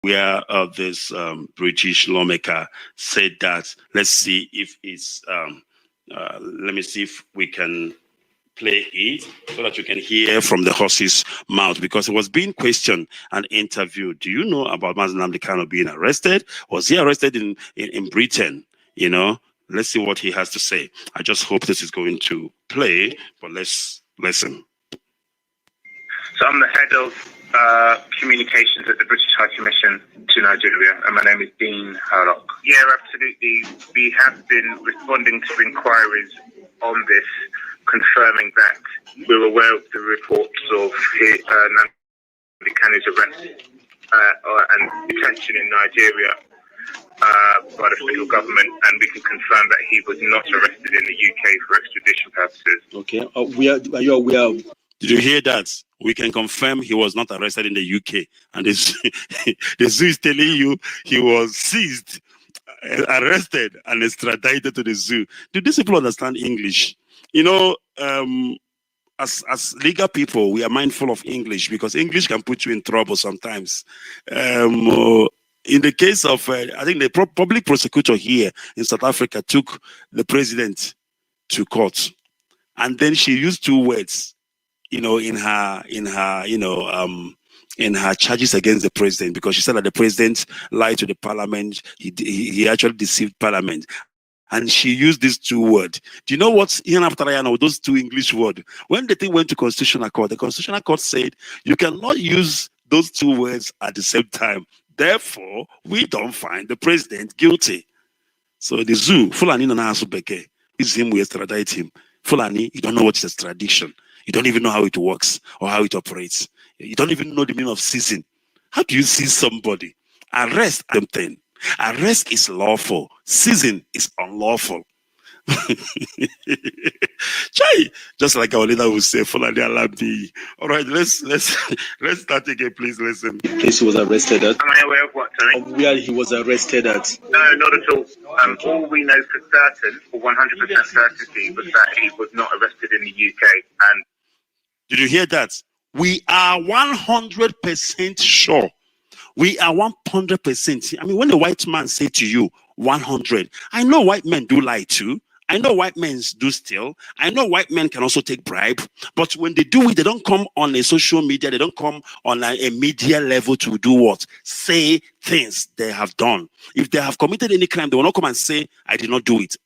where this British lawmaker said that, let's see if it's, let me see if we can play it so that you can hear from the horse's mouth, because it was being questioned and interviewed. Do you know about Mazi Nnamdi Kanu being arrested? Was he arrested in Britain? You know, let's see what he has to say. I just hope this is going to play, but let's listen. So I'm the head of communications at the British High Commission to Nigeria, and my name is Dean Harlock. Yeah, absolutely. We have been responding to inquiries on this, confirming that we're aware of the reports of Nnamdi Kanu's arrest and detention in Nigeria by the federal government, and we can confirm that he was not arrested in the UK for extradition purposes. Okay, are you aware? Did you hear that? We can confirm he was not arrested in the UK, and the zoo is telling you he was seized, arrested, and extradited to the zoo. Do these people understand English? You know, as legal people, we are mindful of English because English can put you in trouble sometimes. In the case of, I think the public prosecutor here in South Africa took the president to court, and then she used two words, you know, in her charges against the president, because she said that the president lied to the parliament. He actually deceived parliament. And she used these two words. Do you know what's in after I know those two English words? When the thing went to Constitutional Court, the Constitutional Court said you cannot use those two words at the same time. Therefore, we don't find the president guilty. So the zoo, Fulani no na asubeke, is him, we extradite him. Fulani, you don't know what is extradition. You don't even know how it works or how it operates. You don't even know the meaning of seizing. How do you seize somebody? Arrest them. Arrest is lawful. Seizing is unlawful. Just like our leader would say, Fulani Alabi. All right, let's start again, please. Listen. Place he was arrested at. Am I aware of what, sorry? Of where he was arrested at. No, not at all. All we know for certain, for 100% certainty, was that he was not arrested in the UK. And did you hear that? We are 100% sure. We are 100%. I mean, when a white man say to you 100, I know white men do lie too. I know white men do steal. I know white men can also take bribe. But when they do it, they don't come on a social media. They don't come on a media level to do what? Say things they have done. If they have committed any crime, they will not come and say, I did not do it.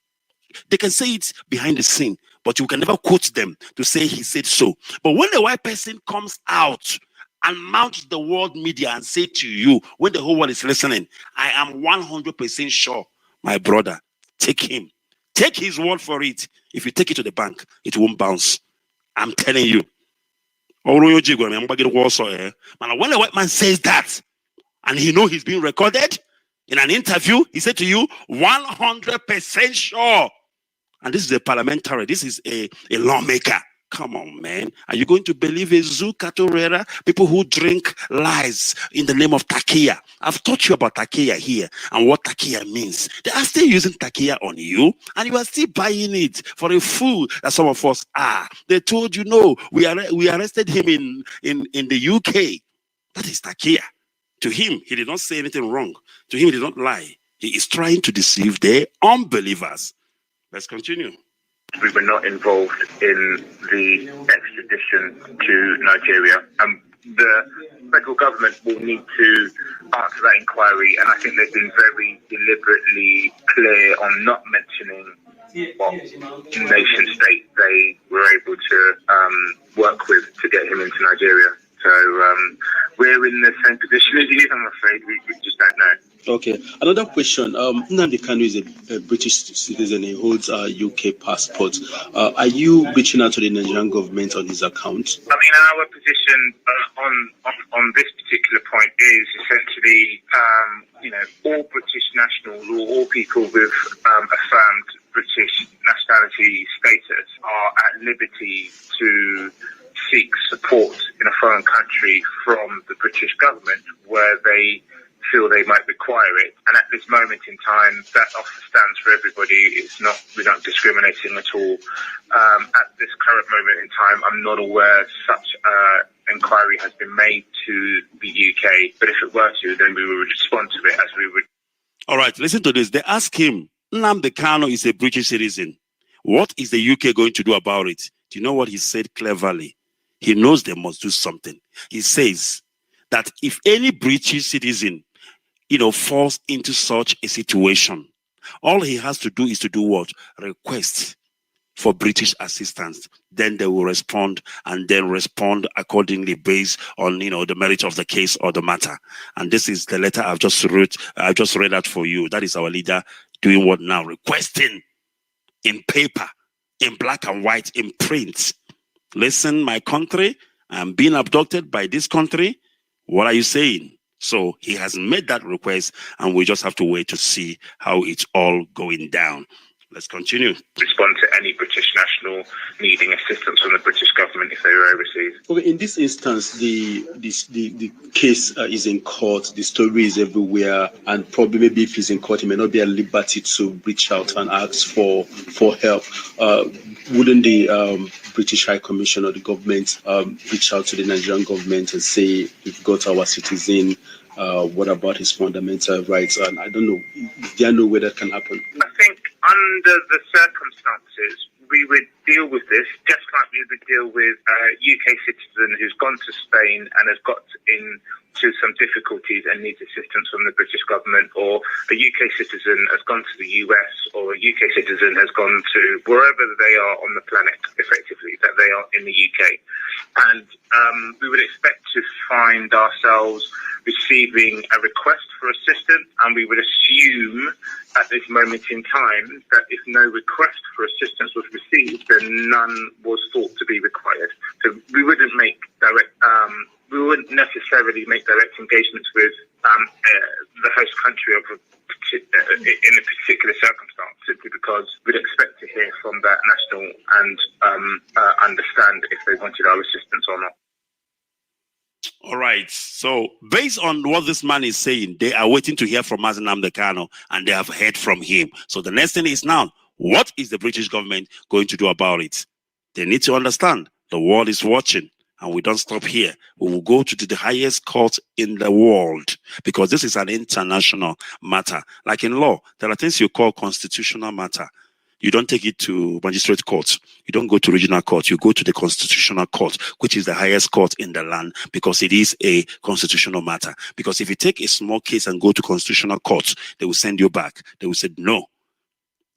They can say it behind the scene, but you can never quote them to say he said so. But when a white person comes out and mounts the world media and say to you, when the whole world is listening, I am 100% sure, my brother, take him. Take his word for it. If you take it to the bank, it won't bounce. I'm telling you. When a white man says that, and he knows he's being recorded in an interview, he said to you, 100% sure. And this is a parliamentary, this is a lawmaker. Come on, man. Are you going to believe a zoo catorera? People who drink lies in the name of takia. I've taught you about takia here and what takia means. They are still using takia on you, and you are still buying it for a fool that some of us are. They told you, no, we arrested him in the UK. That is takia. To him, he did not say anything wrong. To him, he did not lie. He is trying to deceive the unbelievers. Let's continue. We were not involved in the extradition to Nigeria. The federal government will need to answer that inquiry, and I think they've been very deliberately clear on not mentioning what nation state they were able to work with to get him into Nigeria. So we're in the same position as you, I'm afraid. We just don't know. Okay. Another question. Nnamdi Kanu is a British citizen. He holds a UK passport. Are you reaching out to the Nigerian government on his account? I mean, our position on this particular point is essentially, all British nationals or all people with affirmed British nationality status are at liberty to seek support in a foreign country from the British government where they feel they might require it. And at this moment in time, that offer stands for everybody. We're not discriminating at all. At this current moment in time, I'm not aware such inquiry has been made to the UK. But if it were to, then we would respond to it as we would. All right, listen to this. They ask him, Nnamdi Kanu is a British citizen. What is the UK going to do about it? Do you know what he said cleverly? He knows they must do something. He says that if any British citizen, falls into such a situation, all he has to do is to do what? Request for British assistance. Then they will respond, and then respond accordingly based on, the merit of the case or the matter. And this is the letter I've just wrote. I just read that for you. That is our leader doing what now? Requesting in paper, in black and white, in print. Listen, my country, I'm being abducted by this country. What are you saying? So he has made that request, and we just have to wait to see how it's all going down. Let's continue. Respond to any British national needing assistance from the British government if they were overseas. Okay, in this instance, the case is in court, the story is everywhere, and probably maybe if he's in court, he may not be at liberty to reach out and ask for help. Wouldn't the British High Commission or the government reach out to the Nigerian government and say, we've got our citizen, what about his fundamental rights? And I don't know, is there no way that can happen? I think under the circumstances, we would deal with this just like we would deal with a UK citizen who's gone to Spain and has got into some difficulties and needs assistance from the British government, or a UK citizen has gone to the US, or a UK citizen has gone to wherever they are on the planet, effectively, that they are in the UK. And we would expect to find ourselves receiving a request for assistance, and we would assume at this moment in time that if no request for assistance was received, then none was thought to be required. So we wouldn't make we wouldn't necessarily make direct engagements with the host country in a particular circumstance, simply because we'd expect to hear from that national and understand if they wanted our assistance or not. All right. So based on what this man is saying, they are waiting to hear from Nnamdi Kanu, and they have heard from him. So the next thing is now, what is the British government going to do about it? They need to understand the world is watching, and we don't stop here. We will go to the highest court in the world, because this is an international matter. Like in law, there are things you call constitutional matter. You don't take it to magistrate court. You don't go to regional court. You go to the constitutional court, which is the highest court in the land, because it is a constitutional matter. Because if you take a small case and go to constitutional court, they will send you back. They will say, no,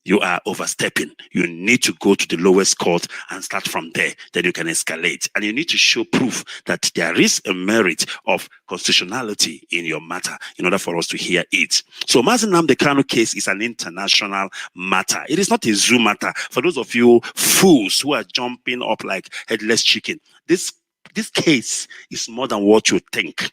you are overstepping. You need to go to the lowest court and start from there. Then you can escalate. And you need to show proof that there is a merit of constitutionality in your matter in order for us to hear it. So Nnamdi Kanu case is an international matter. It is not a zoo matter. For those of you fools who are jumping up like headless chicken, this case is more than what you think.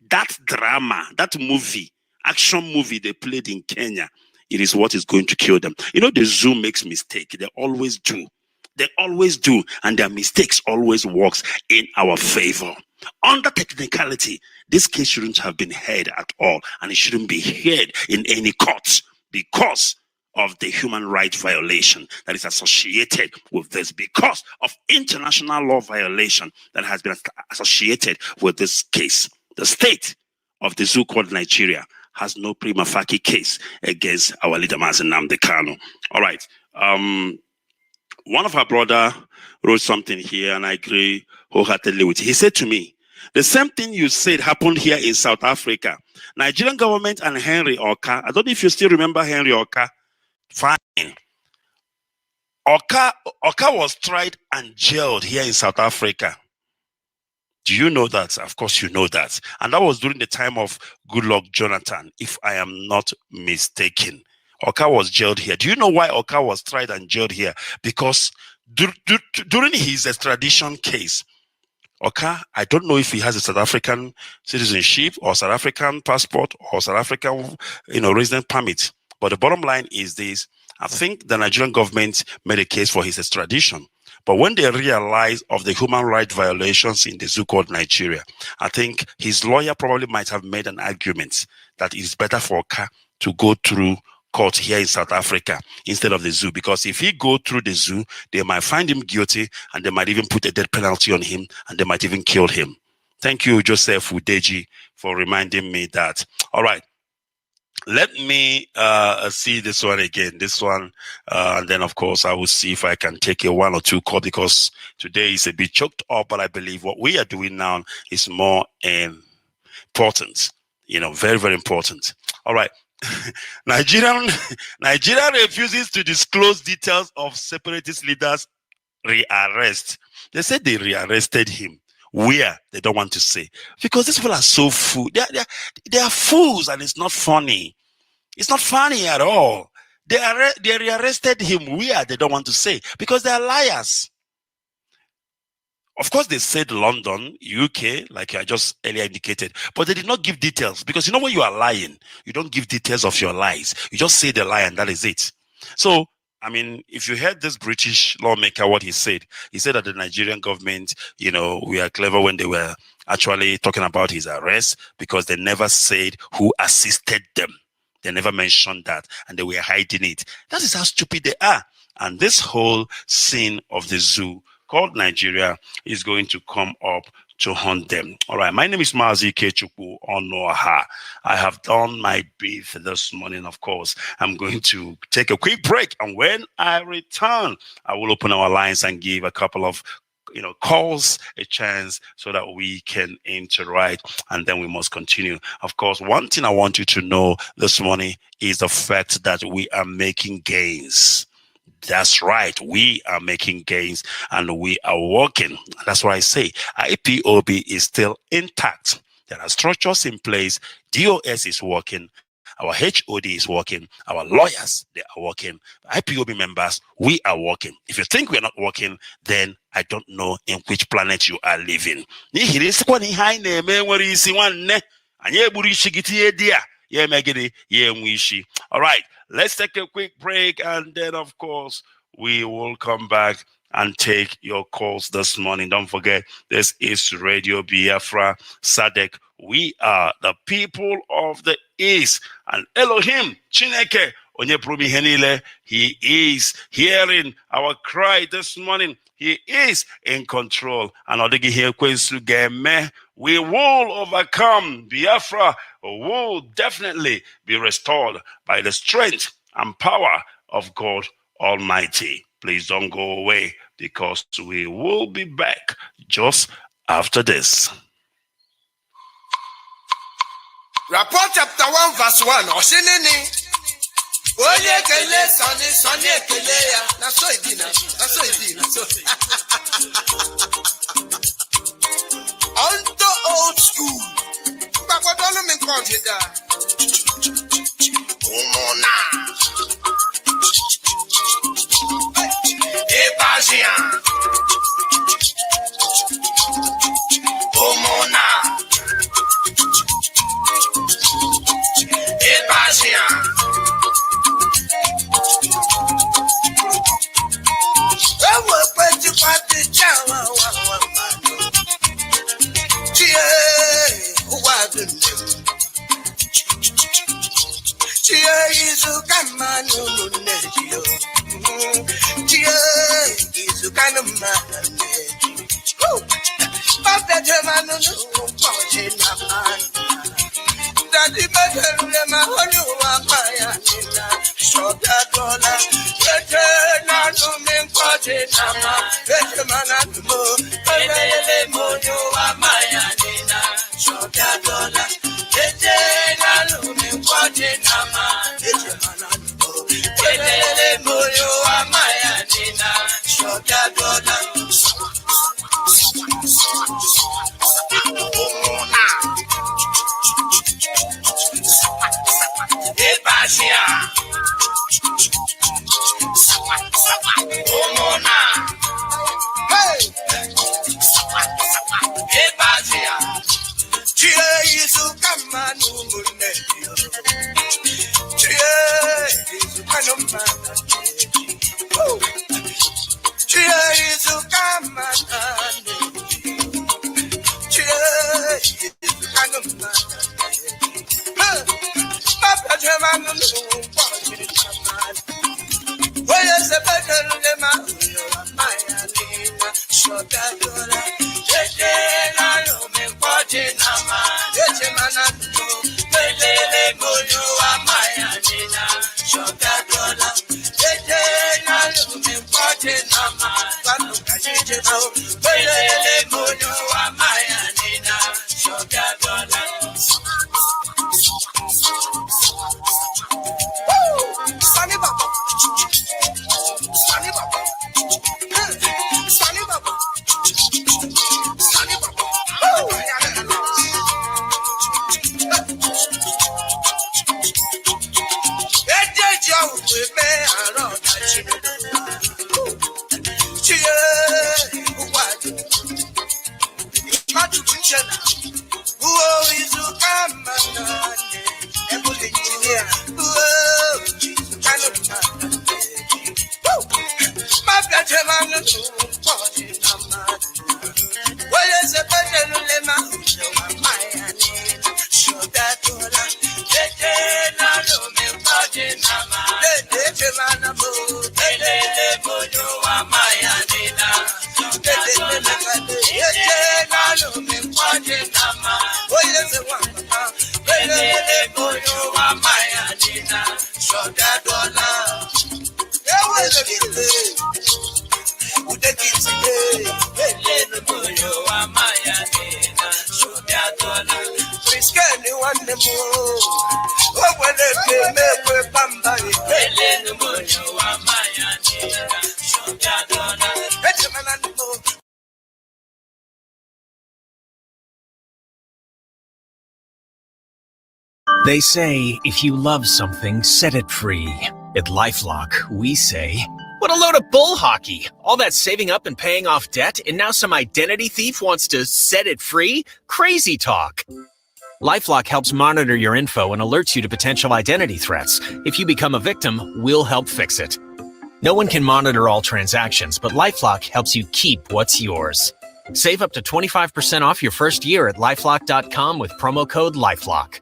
That drama, that movie, action movie they played in Kenya, it is what is going to kill them. The zoo makes mistake. They always do. They always do. And their mistakes always works in our favor. Under technicality, this case shouldn't have been heard at all. And it shouldn't be heard in any court because of the human rights violation that is associated with this, because of international law violation that has been associated with this case. The state of the zoo called Nigeria has no prima facie case against our leader, Nnamdi Kanu. All right. One of our brother wrote something here, and I agree wholeheartedly with it. He said to me, the same thing you said happened here in South Africa. Nigerian government and Henry Oka. I don't know if you still remember Henry Oka. Fine. Oka was tried and jailed here in South Africa. Do you know that? Of course you know that. And that was during the time of Goodluck Jonathan, if I am not mistaken. Oka was jailed here. Do you know why Oka was tried and jailed here? Because during his extradition case, Oka, I don't know if he has a South African citizenship or South African passport or South African resident permit. But the bottom line is this. I think the Nigerian government made a case for his extradition. But when they realize of the human rights violations in the zoo called Nigeria, I think his lawyer probably might have made an argument that it's better for Oka to go through court here in South Africa instead of the zoo, because if he go through the zoo, they might find him guilty and they might even put a death penalty on him and they might even kill him. Thank you, Joseph Udeji, for reminding me that. All right. Let me see this one again. This one, and then of course I will see if I can take a 1 or 2 call, because today is a bit choked up. But I believe what we are doing now is more important. You know, very, very important. All right. Nigeria refuses to disclose details of separatist leaders' rearrest. They said they rearrested him. Where? They don't want to say. Because these people are so fool. They are fools, and it's not funny. It's not funny at all. They rearrested him. Where? They don't want to say. Because they are liars. Of course, they said London, UK, like I just earlier indicated, but they did not give details, because you know when you are lying, you don't give details of your lies. You just say the lie and that is it. So, I mean, if you heard this British lawmaker, what he said that the Nigerian government, you know, we are clever when they were actually talking about his arrest, because they never said who assisted them. They never mentioned that, and they were hiding it. That is how stupid they are. And this whole scene of the zoo called Nigeria is going to come up to haunt them. All right, my name is Mazi Kechukwu Onoha. I have done my bit this morning, of course. I'm going to take a quick break, and when I return, I will open our lines and give a couple of calls a chance so that we can interact, and then we must continue. Of course, one thing I want you to know this morning is the fact that we are making gains. That's right. We are making gains and we are working. That's why I say IPOB is still intact. There are structures in place. DOS is working. Our HOD is working. Our lawyers, they are working. IPOB members, we are working. If you think we are not working, then I don't know in which planet you are living. All right, let's take a quick break, and then, of course, we will come back and take your calls this morning. Don't forget, this is Radio Biafra Sadec. We are the people of the East, and Elohim, Chineke, Onye Prubi Henile, he is hearing our cry this morning. He is in control. And we will overcome. Biafra will definitely be restored by the strength and power of God Almighty. Please don't go away, because we will be back just after this. Rapport chapter 1 verse 1. Oshinini. Oye kele Sonny kele ya. Na so idina. Onto old school. Bakwadolo min konjida. Umona. Ebasia. Umona. Ebasia. They say, if you love something, set it free. At LifeLock, we say, what a load of bull hockey. All that saving up and paying off debt, and now some identity thief wants to set it free? Crazy talk. LifeLock helps monitor your info and alerts you to potential identity threats. If you become a victim, we'll help fix it. No one can monitor all transactions, but LifeLock helps you keep what's yours. Save up to 25% off your first year at LifeLock.com with promo code LifeLock.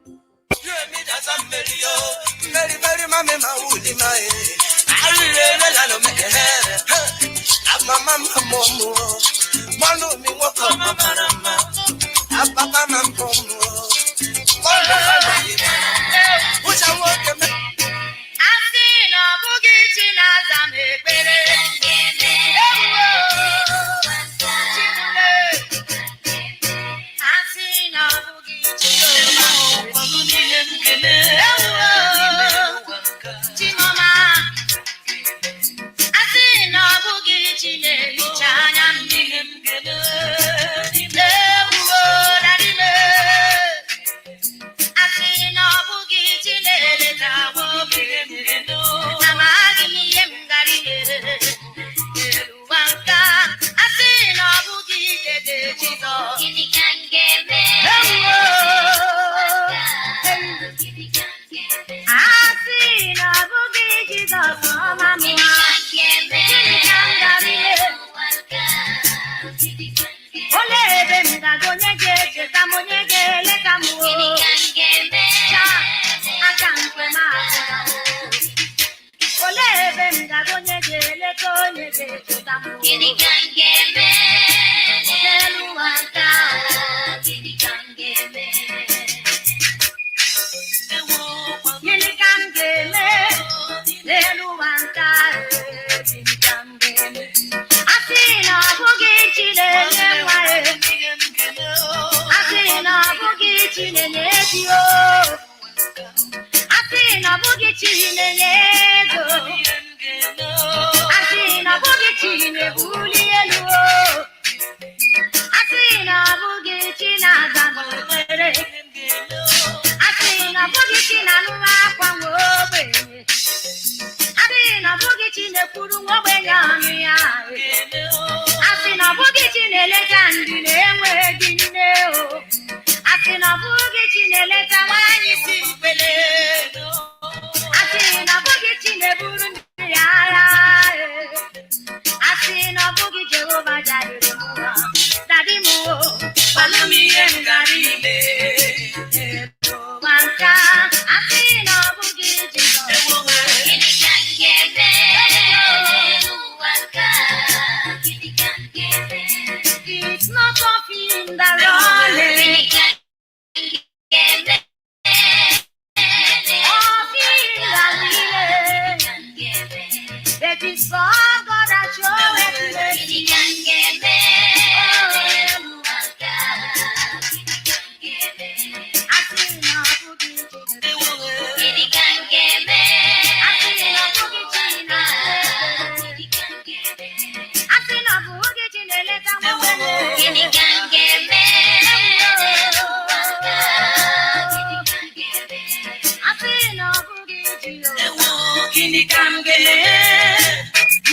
Gini kangele,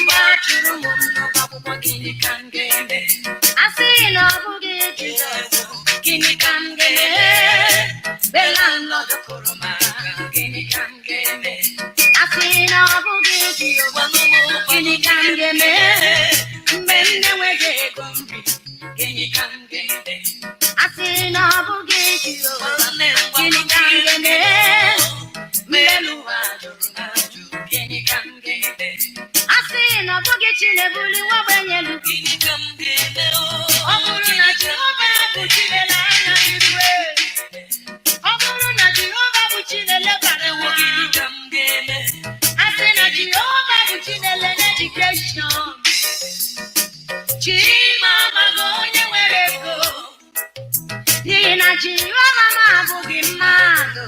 mbachuru muno babu gini kangele. Asino bugi Jesus, gini kangele, belano do kuruma, gini kangele. Asino bugi Jesus, gini kangele, mende wege gombi, gini kangele. Asino bugi Jesus, gini kangele. Asina bugi chine buli wabenyelu kini kambele oburu na Jehova buchile la nyirwe oburu na Jehova buchile le bare wo kini kambele asina Jehova buchile le education chima magonye wereko yina Jehova mabugi mado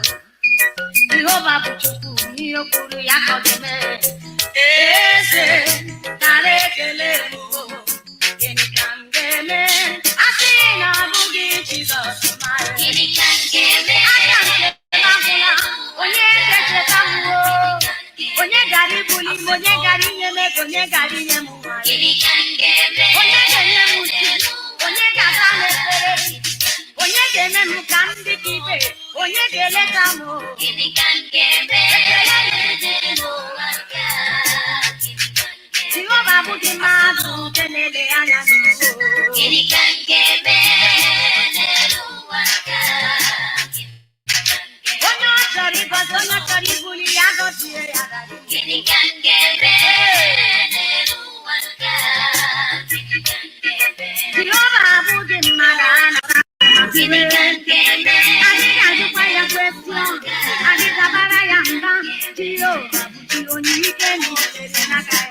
Jehova buchuku niyokuru yakodeme ese narekele mo yeni kangeme asina bugi Jesus my yeni kangeme ayante babula onye teche kamuo onye gari buli onye gari nyeme onye gari nyemu yeni kangeme onye nyemu onye gaza mepere onye geme mukambi kibe onye gele kamo yeni kangeme Jehova bugi madu tenele anyamu Gini kangebe neluwaka Onyo chori buli yagoti yagari Gini kangebe neluwaka Jehova bugi madana Gini kangebe Adika jukwa ya question Adika bara ya mba Jehova bugi onike ni nakaya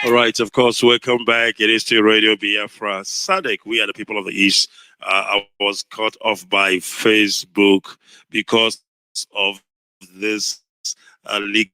All right, of course, welcome back. It is to Radio Biafra Sadec. We are the people of the East. I was cut off by Facebook because of this legal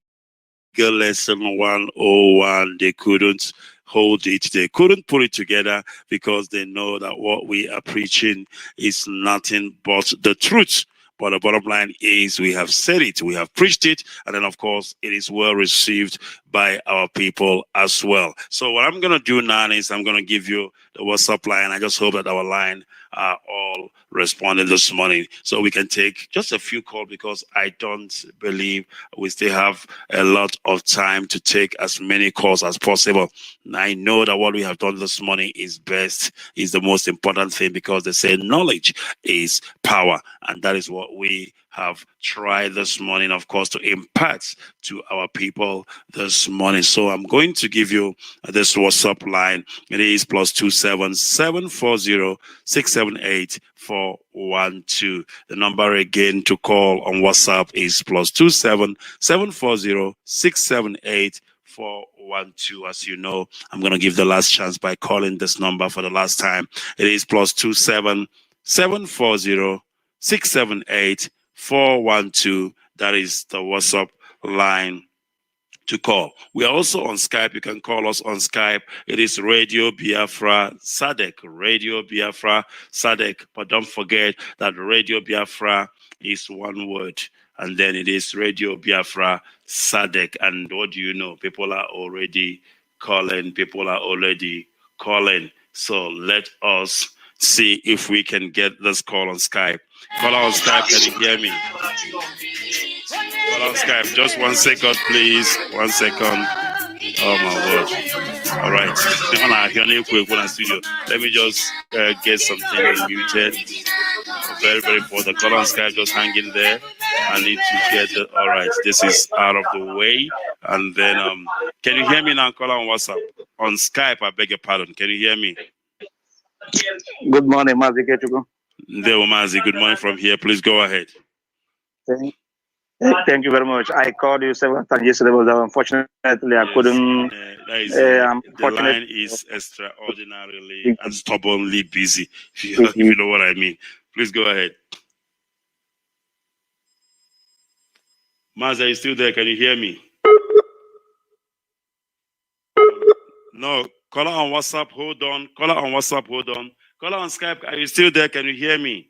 lesson 101. They couldn't hold it. They couldn't put it together because they know that what we are preaching is nothing but the truth. But the bottom line is we have said it, we have preached it, and then of course it is well received by our people as well. So what I'm going to do now is I'm going to give you the WhatsApp line. I just hope that our line are all responding this morning so we can take just a few calls because I don't believe we still have a lot of time to take as many calls as possible. And I know that what we have done this morning is best, is the most important thing because they say knowledge is power, and that is what we have tried this morning, of course, to impart to our people this morning. So I'm going to give you this WhatsApp line. It is +27 740 678 412. The number again to call on WhatsApp is +27 740 678 412. As you know, I'm going to give the last chance by calling this number for the last time. It is +27 740 678 412. That is the WhatsApp line to call. We are also on Skype. You can call us on Skype. It is Radio Biafra Sadec. Radio Biafra Sadec. But don't forget that Radio Biafra is one word. And then it is Radio Biafra Sadec. And what do you know? People are already calling. People are already calling. So let us see if we can get this call on Skype. Call on Skype. Can you hear me? Call on Skype. Just 1 second, please. 1 second. Oh my word. All right. Let me just get something muted. Very, very important. Call on Skype. Just hang in there. I need to get the. All right. This is out of the way. And then, can you hear me now? Call on WhatsApp. On Skype, I beg your pardon. Can you hear me? Good morning, Mazi Kechuku. Mazi, good morning from here. Please go ahead. Thank you very much. I called you several times yesterday, but unfortunately I couldn't. The line is extraordinarily and stubbornly busy, if you know what I mean. Please go ahead. Maza, are you still there? Can you hear me? No. Caller on WhatsApp, hold on. Caller on WhatsApp, hold on. Caller on Skype, are you still there? Can you hear me?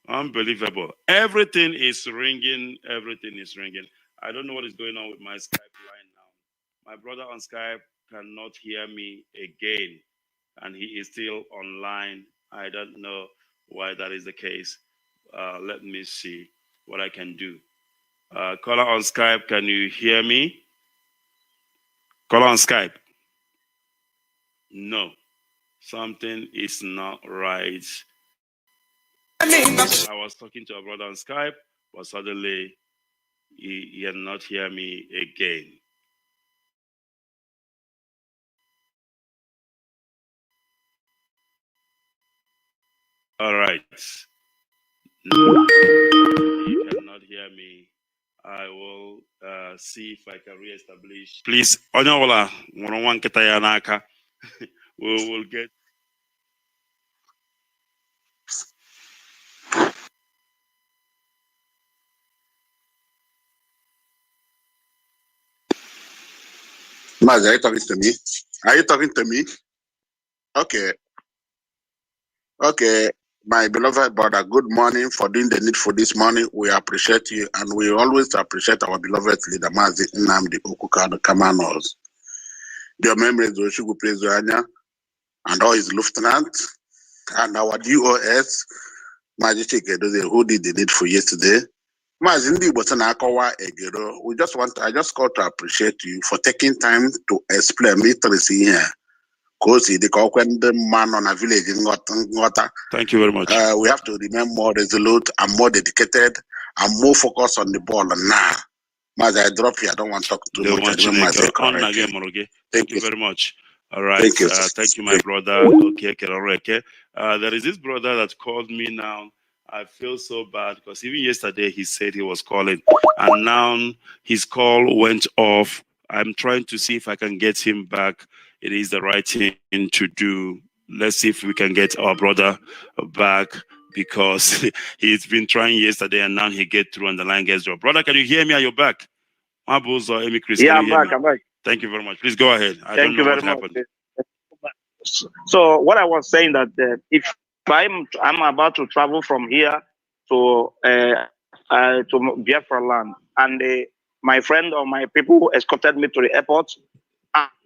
Unbelievable. Everything is ringing. Everything is ringing. I don't know what is going on with my Skype line now. My brother on Skype cannot hear me again, and he is still online. I don't know why that is the case. Let me see what I can do. Caller on Skype, can you hear me? Caller on Skype. No, something is not right. I was talking to a brother on Skype, but suddenly he had not hear me again. All right. No, he cannot hear me. I will see if I can reestablish. Please, Onyola, we will get. Maz, are you talking to me? Are you talking to me? Okay. Okay. My beloved brother, good morning for doing the needful this morning. We appreciate you, and we always appreciate our beloved leader, Mazi Nnamdi Okukado Kamanos. Their memories, Oshugu Prezoanya, and all his lieutenant, and our DOS, Maji Chikedoze, who did the needful yesterday. Mazindi Botanakawa Egero, I just called to appreciate you for taking time to explain literacy here. Because the man on a village in Ngota. Thank you very much. We have to remain more resolute and more dedicated and more focused on the ball. Now, Maz, I drop you. I don't want to talk too much. Thank you very much. All right. Thank you. Thank you, my brother. Okay, there is this brother that called me now. I feel so bad because even yesterday he said he was calling, and now his call went off. I'm trying to see if I can get him back. It is the right thing to do. Let's see if we can get our brother back, because he's been trying yesterday and now he get through and the line gets dropped. Brother, can you hear me? Are you back? Yeah, I'm back. I'm back. Thank you very much. Please go ahead. I don't know what happened. So what I was saying that if I'm about to travel from here to Biafra land, and my friend or my people escorted me to the airport,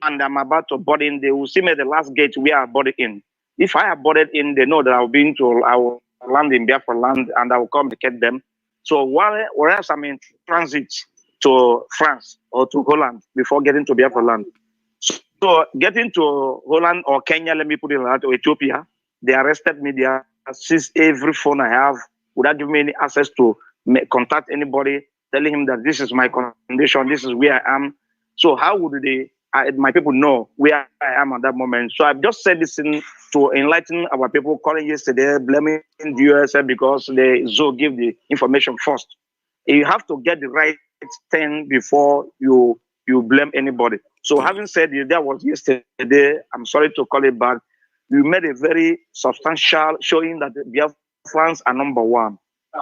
and I'm about to board in, they will see me at the last gate we are boarded in. If I are boarded in, they know that I will land in Biafra land, and I will communicate them. So whereas I'm in transit to France or to Holland before getting to Biafra land. So getting to Holland or Kenya, let me put it like that, or Ethiopia, they arrested me. They seized every phone I have without giving me any access to contact anybody, telling him that this is my condition, this is where I am. So how would my people know where I am at that moment? So I've just said this to enlighten our people calling yesterday, blaming the USA because they give the information first. You have to get the right thing before you blame anybody. So having said that was yesterday, I'm sorry to call it back. You made a very substantial showing that the Biafrans are number one.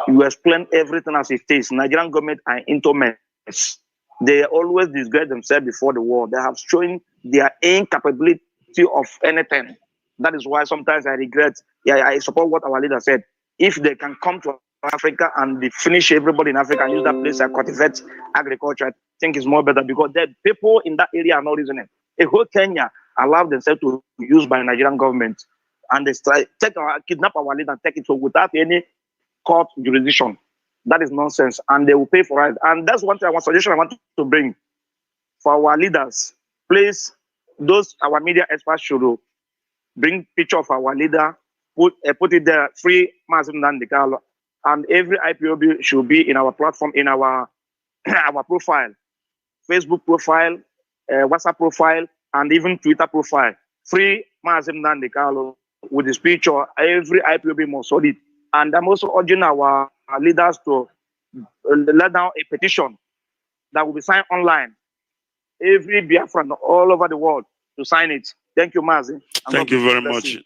You explained everything as it is. Nigerian government are into mess. They always disgrace themselves before the war. They have shown their incapability of anything. That is why sometimes I regret. I support what our leader said. If they can come to Africa and they finish everybody in Africa and use that place and cultivate agriculture, I think it's more better, because the people in that area are not reasoning. A whole Kenya allowed themselves to be used by the Nigerian government, and they kidnap our leader and take it without any court jurisdiction. That is nonsense, and they will pay for it. And that's one suggestion I want to bring for our leaders. Please, our media experts should bring picture of our leader, put it there, free Mazin Nandikalo. And every IPOB should be in our platform, in our profile, Facebook profile, WhatsApp profile, and even Twitter profile. Free Mazim Nandikalo with this picture. Every IPOB must hold it. And I'm also urging our leaders to let down a petition that will be signed online. Every Biafran all over the world to sign it. Thank you, Mazi. Thank you very much.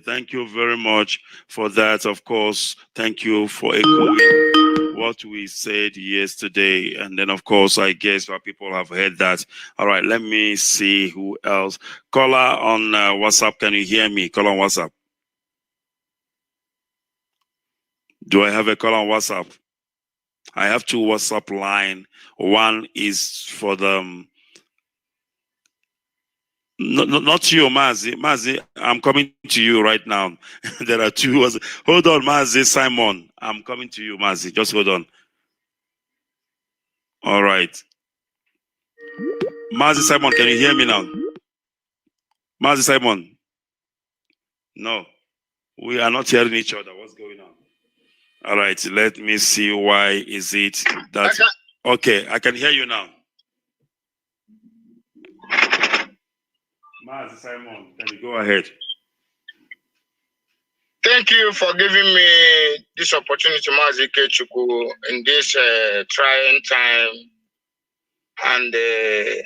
Thank you very much for that. Of course, thank you for echoing what we said yesterday. And then, of course, I guess our people have heard that. All right, let me see who else. Caller on WhatsApp, can you hear me? Caller on WhatsApp. Do I have a call on WhatsApp? I have two WhatsApp line. One is for the not you, Mazi. Mazi, I'm coming to you right now. There are two. Hold on, Mazi, Simon. I'm coming to you, Mazi. Just hold on. All right. Mazi, Simon, can you hear me now? Mazi, Simon. No, we are not hearing each other. What's going on? All right, let me see. Why is it that? Okay, I can hear you now. Mazi, Simon, can you go ahead? Thank you for giving me this opportunity, Mazi Kechuku, in this trying time and a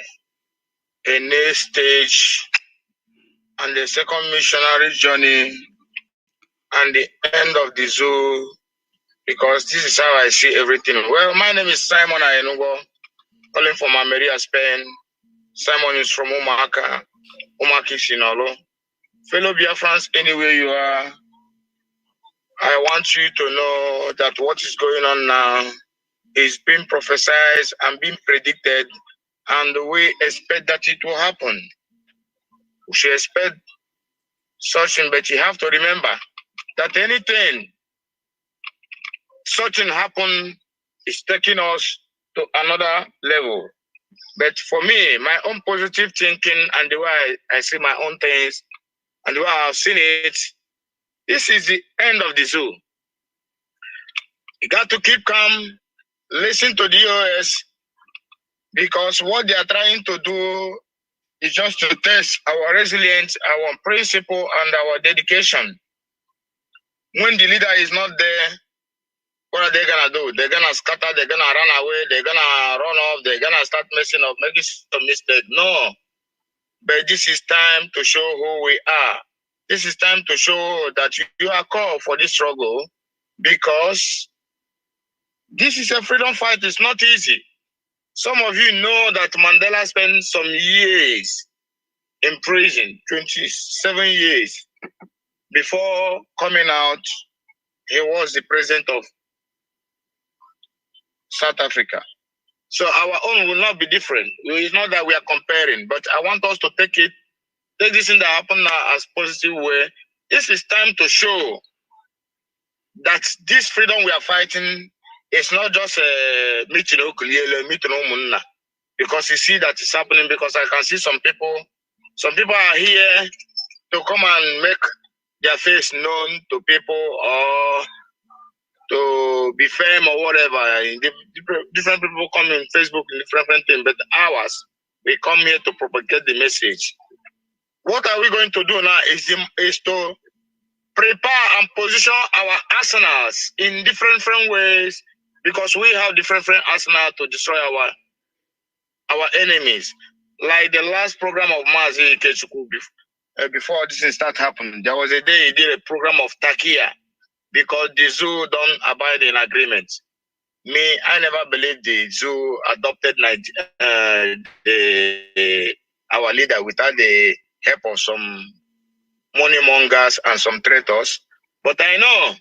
new stage and the second missionary journey and the end of the zoo, because this is how I see everything. Well, my name is Simon Ayenugo, calling from Ameria, Spain. Simon is from Umaka, Sinalo. Fellow Biafrans, anywhere you are, I want you to know that what is going on now is being prophesied and being predicted, and we expect that it will happen. We should expect such, but you have to remember that anything such happen is taking us to another level. But for me, my own positive thinking and the way I see my own things and the way I've seen it, this is the end of the zoo. You got to keep calm, listen to the OS, because what they are trying to do is just to test our resilience, our principle, and our dedication. When the leader is not there, what are they gonna do? They're gonna scatter, they're gonna run away, they're gonna run off, they're gonna start messing up, making some mistake. No. But this is time to show who we are. This is time to show that you are called for this struggle, because this is a freedom fight. It's not easy. Some of you know that Mandela spent some years in prison, 27 years. Before coming out, he was the president of South Africa. So our own will not be different. It's not that we are comparing, but I want us to take this thing that happened now as positive way. This is time to show that this freedom we are fighting is not just a meeting, because you see that it's happening, because I can see some people are here to come and make their face known to people or to be fame or whatever. Different people come in Facebook and different things, but ours, we come here to propagate the message. What are we going to do now is to prepare and position our arsenals in different ways, because we have different arsenals to destroy our enemies. Like the last program of Mazi Kechuku, before this thing started happening, there was a day he did a program of Takia, because the zoo don't abide in agreement. Me, I never believed the zoo adopted our leader without the help of some money mongers and some traitors. But I know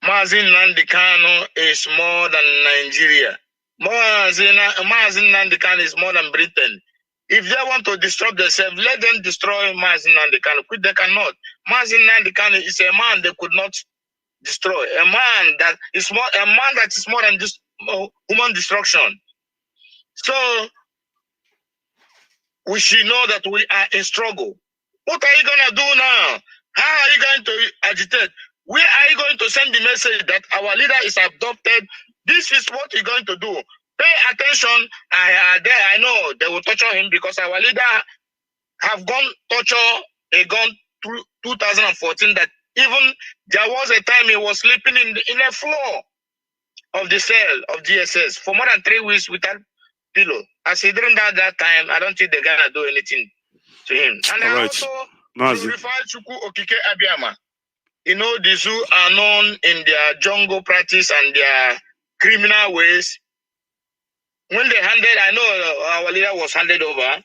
Mazi Nnamdi Kanu is more than Nigeria. Mazi Nnamdi Kanu is more than Britain. If they want to destroy themselves, let them destroy Mazi Nnamdi Kanu. They cannot. Mazi Nnamdi Kanu is a man they could not destroy. A man that is more than just human destruction. So we should know that we are in struggle. What are you gonna do now? How are you going to agitate? Where are you going to send the message that our leader is adopted? This is what you're going to do. Pay attention. I know they will torture him, because our leader have gone torture a gun 2014 that even there was a time he was sleeping in a floor of the cell of GSS for more than 3 weeks without pillow. As he didn't die that time, I don't think they're gonna do anything to him. And I also glorify Chukwu Okike Abiyama. You know, the zoo are known in their jungle practice and their criminal ways. When they handed, I know our leader was handed over.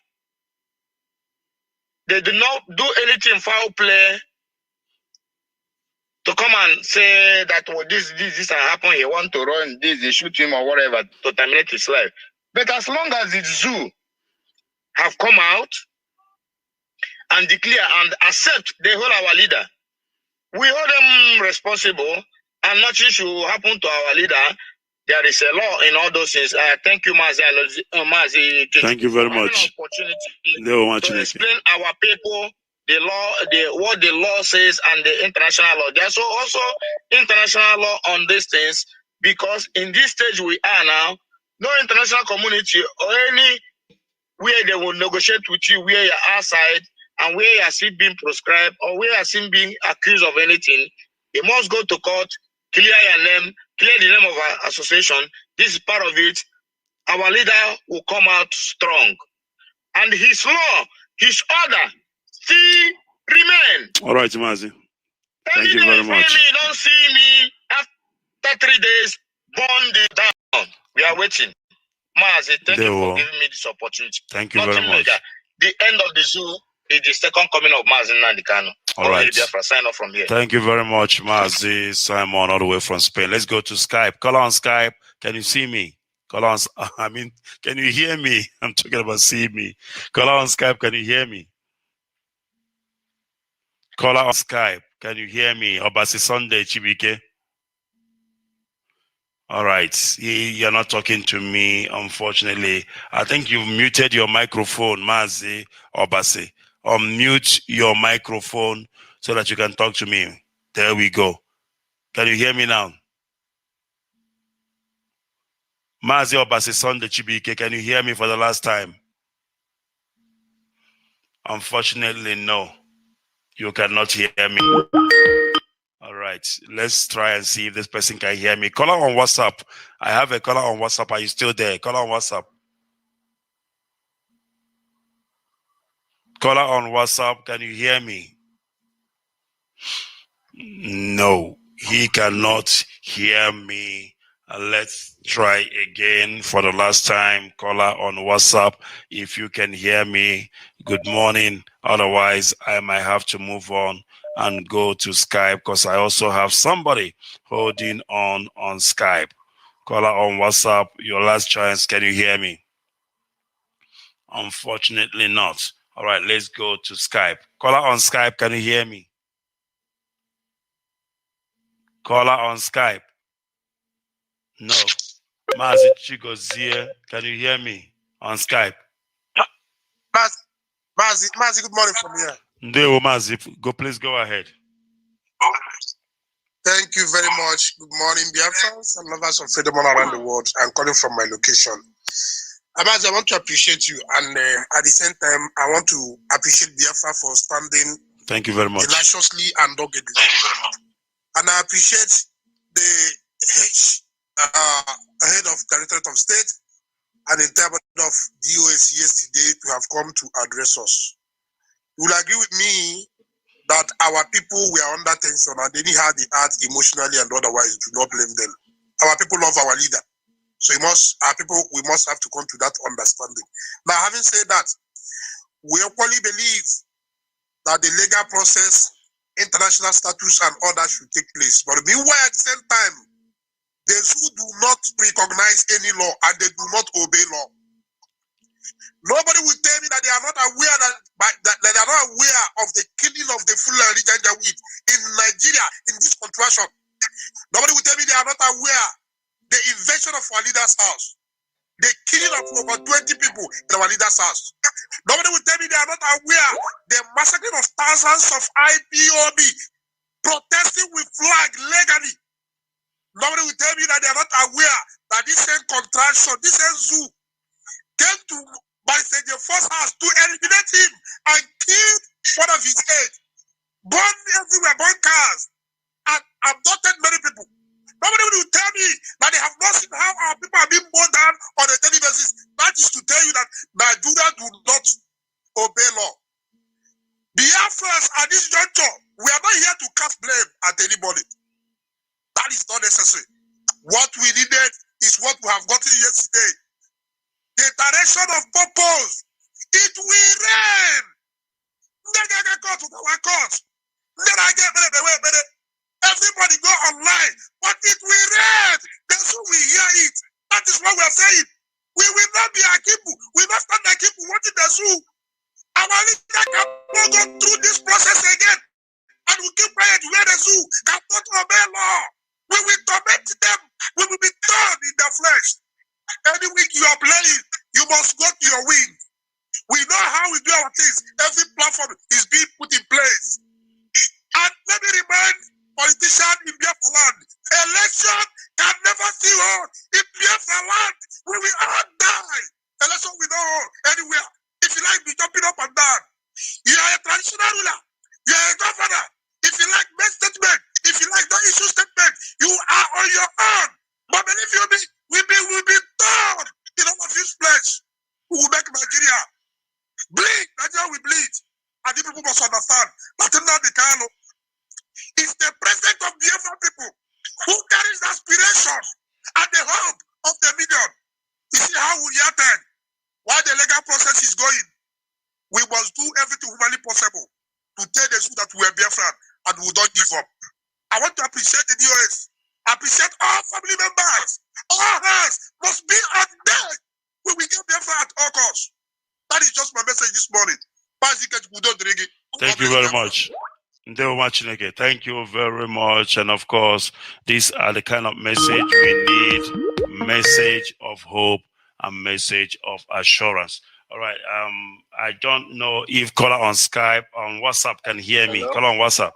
They did not do anything foul play to come and say that this happened. He want to run this, they shoot him or whatever to terminate his life. But as long as the zoo have come out and declare and accept they hold our leader, we hold them responsible, and nothing should happen to our leader. There is a law in all those things. Thank you, Mazi. Thank you very much. Opportunity to explain our people the law, what the law says, and the international law. There's also international law on these things, because in this stage we are now, no international community or any where they will negotiate with you where you're outside and where you are still being proscribed or where you are still being accused of anything. You must go to court, clear your name, clear the name of our association. This is part of it. Our leader will come out strong. And his law, his order still remain. All right, Mazi. Thank you very much. You don't see me after 3 days, burn the down. We are waiting. Mazi, thank you for giving me this opportunity. Thank you very much. The end of the zoo is the second coming of Mazi Nandikano. All right. Biafra, sign off from here. Thank you very much, Mazi Simon, all the way from Spain. Let's go to Skype. Call on Skype. Can you see me? Call on. I mean, can you hear me? I'm talking about see me. Call on Skype. Can you hear me? Call on Skype. Can you hear me? Obasi Sunday Chibike. All right. You're not talking to me, unfortunately. I think you've muted your microphone, Mazi Obasi. Unmute your microphone so that you can talk to me. There we go. Can you hear me now? Mazi Obasi Sunday Chibike, can you hear me for the last time? Unfortunately, no. You cannot hear me. All right. Let's try and see if this person can hear me. Caller on WhatsApp. I have a caller on WhatsApp. Are you still there? Caller on WhatsApp. Caller on WhatsApp. Can you hear me? No, he cannot hear me. Let's try again for the last time. Caller on WhatsApp. If you can hear me, good morning. Otherwise, I might have to move on and go to Skype because I also have somebody holding on Skype. Caller on WhatsApp, your last chance. Can you hear me? Unfortunately not. All right, let's go to Skype. Caller on Skype, can you hear me? Caller on Skype. No. Mazi Chigozie, can you hear me on Skype? Mazi, good morning from here. Ndeo Mazi, please go ahead. Thank you very much. Good morning, Biafrans and lovers of freedom all around the world. I'm calling from my location. Mazi, I want to appreciate you, and at the same time, I want to appreciate Biafra for standing. Thank you very much. Tenaciously and doggedly. And I appreciate the head of Directorate of State and the entire board of DOS yesterday to have come to address us. You will agree with me that our people were under tension and they had the heart emotionally and otherwise. Do not blame them. Our people love our leader. So we must have to come to that understanding. Now, having said that, we equally believe that the legal process, international status and others should take place. But meanwhile, at the same time, those who do not recognize any law and they do not obey law. Nobody will tell me that they are not aware that they are not aware of the killing of the Fulani Janjaweed in Nigeria in this contraction. Nobody will tell me they are not aware the invasion of our leader's house, the killing of over 20 people in our leader's house. Nobody will tell me they are not aware the massacring of thousands of IPOB protesting with flag legally. Nobody will tell me that they are not aware that this same contraction, this same zoo came to by the first house to eliminate him and kill one of his aides, burn everywhere, burn cars, and abducted many people. Nobody will tell me that they have not seen how our people are being burned down on a daily basis. That is to tell you that Nigeria do not obey law. Biafrans at this juncture, we are not here to cast blame at anybody. That is not necessary. What we needed is what we have gotten yesterday. The direction of purpose. It will rain. Everybody go online, but it will rain. That's who we hear it. That is what we are saying. We will not be a people. We will not stand a people. What is the zoo? Our leader cannot go through this process again. And we keep quiet where the zoo cannot obey law. We will torment them. We will be torn in the flesh. Any week you are playing, you must go to your wing. We know how we do our things. Every platform is being put in place. And let me remind politicians in Biafra land, election can never see hold. In Biafra land, we will all die. Election will not hold anywhere. If you like, be jumping up and down. You are a traditional ruler. You are a governor. If you like, make statement. If you like, don't issue statement. You are on your own. But believe you me, we will be torn in all of this flesh. Who will make Nigeria bleed? Nigeria will bleed. And the people must understand that the Kano is the president of the Biafra people who carries the aspiration and the hope of the million. You see how we attend while the legal process is going. We must do everything humanly possible to tell the truth that we are Biafra and we don't give up. I want to appreciate the DOS. Appreciate all family members. All hands must be on deck when we get Biafra at all costs. That is just my message this morning. Thank you very much. Thank you very much. And of course, these are the kind of message we need. Message of hope and message of assurance. All right. I don't know if caller on Skype, on WhatsApp can hear me. Caller on WhatsApp.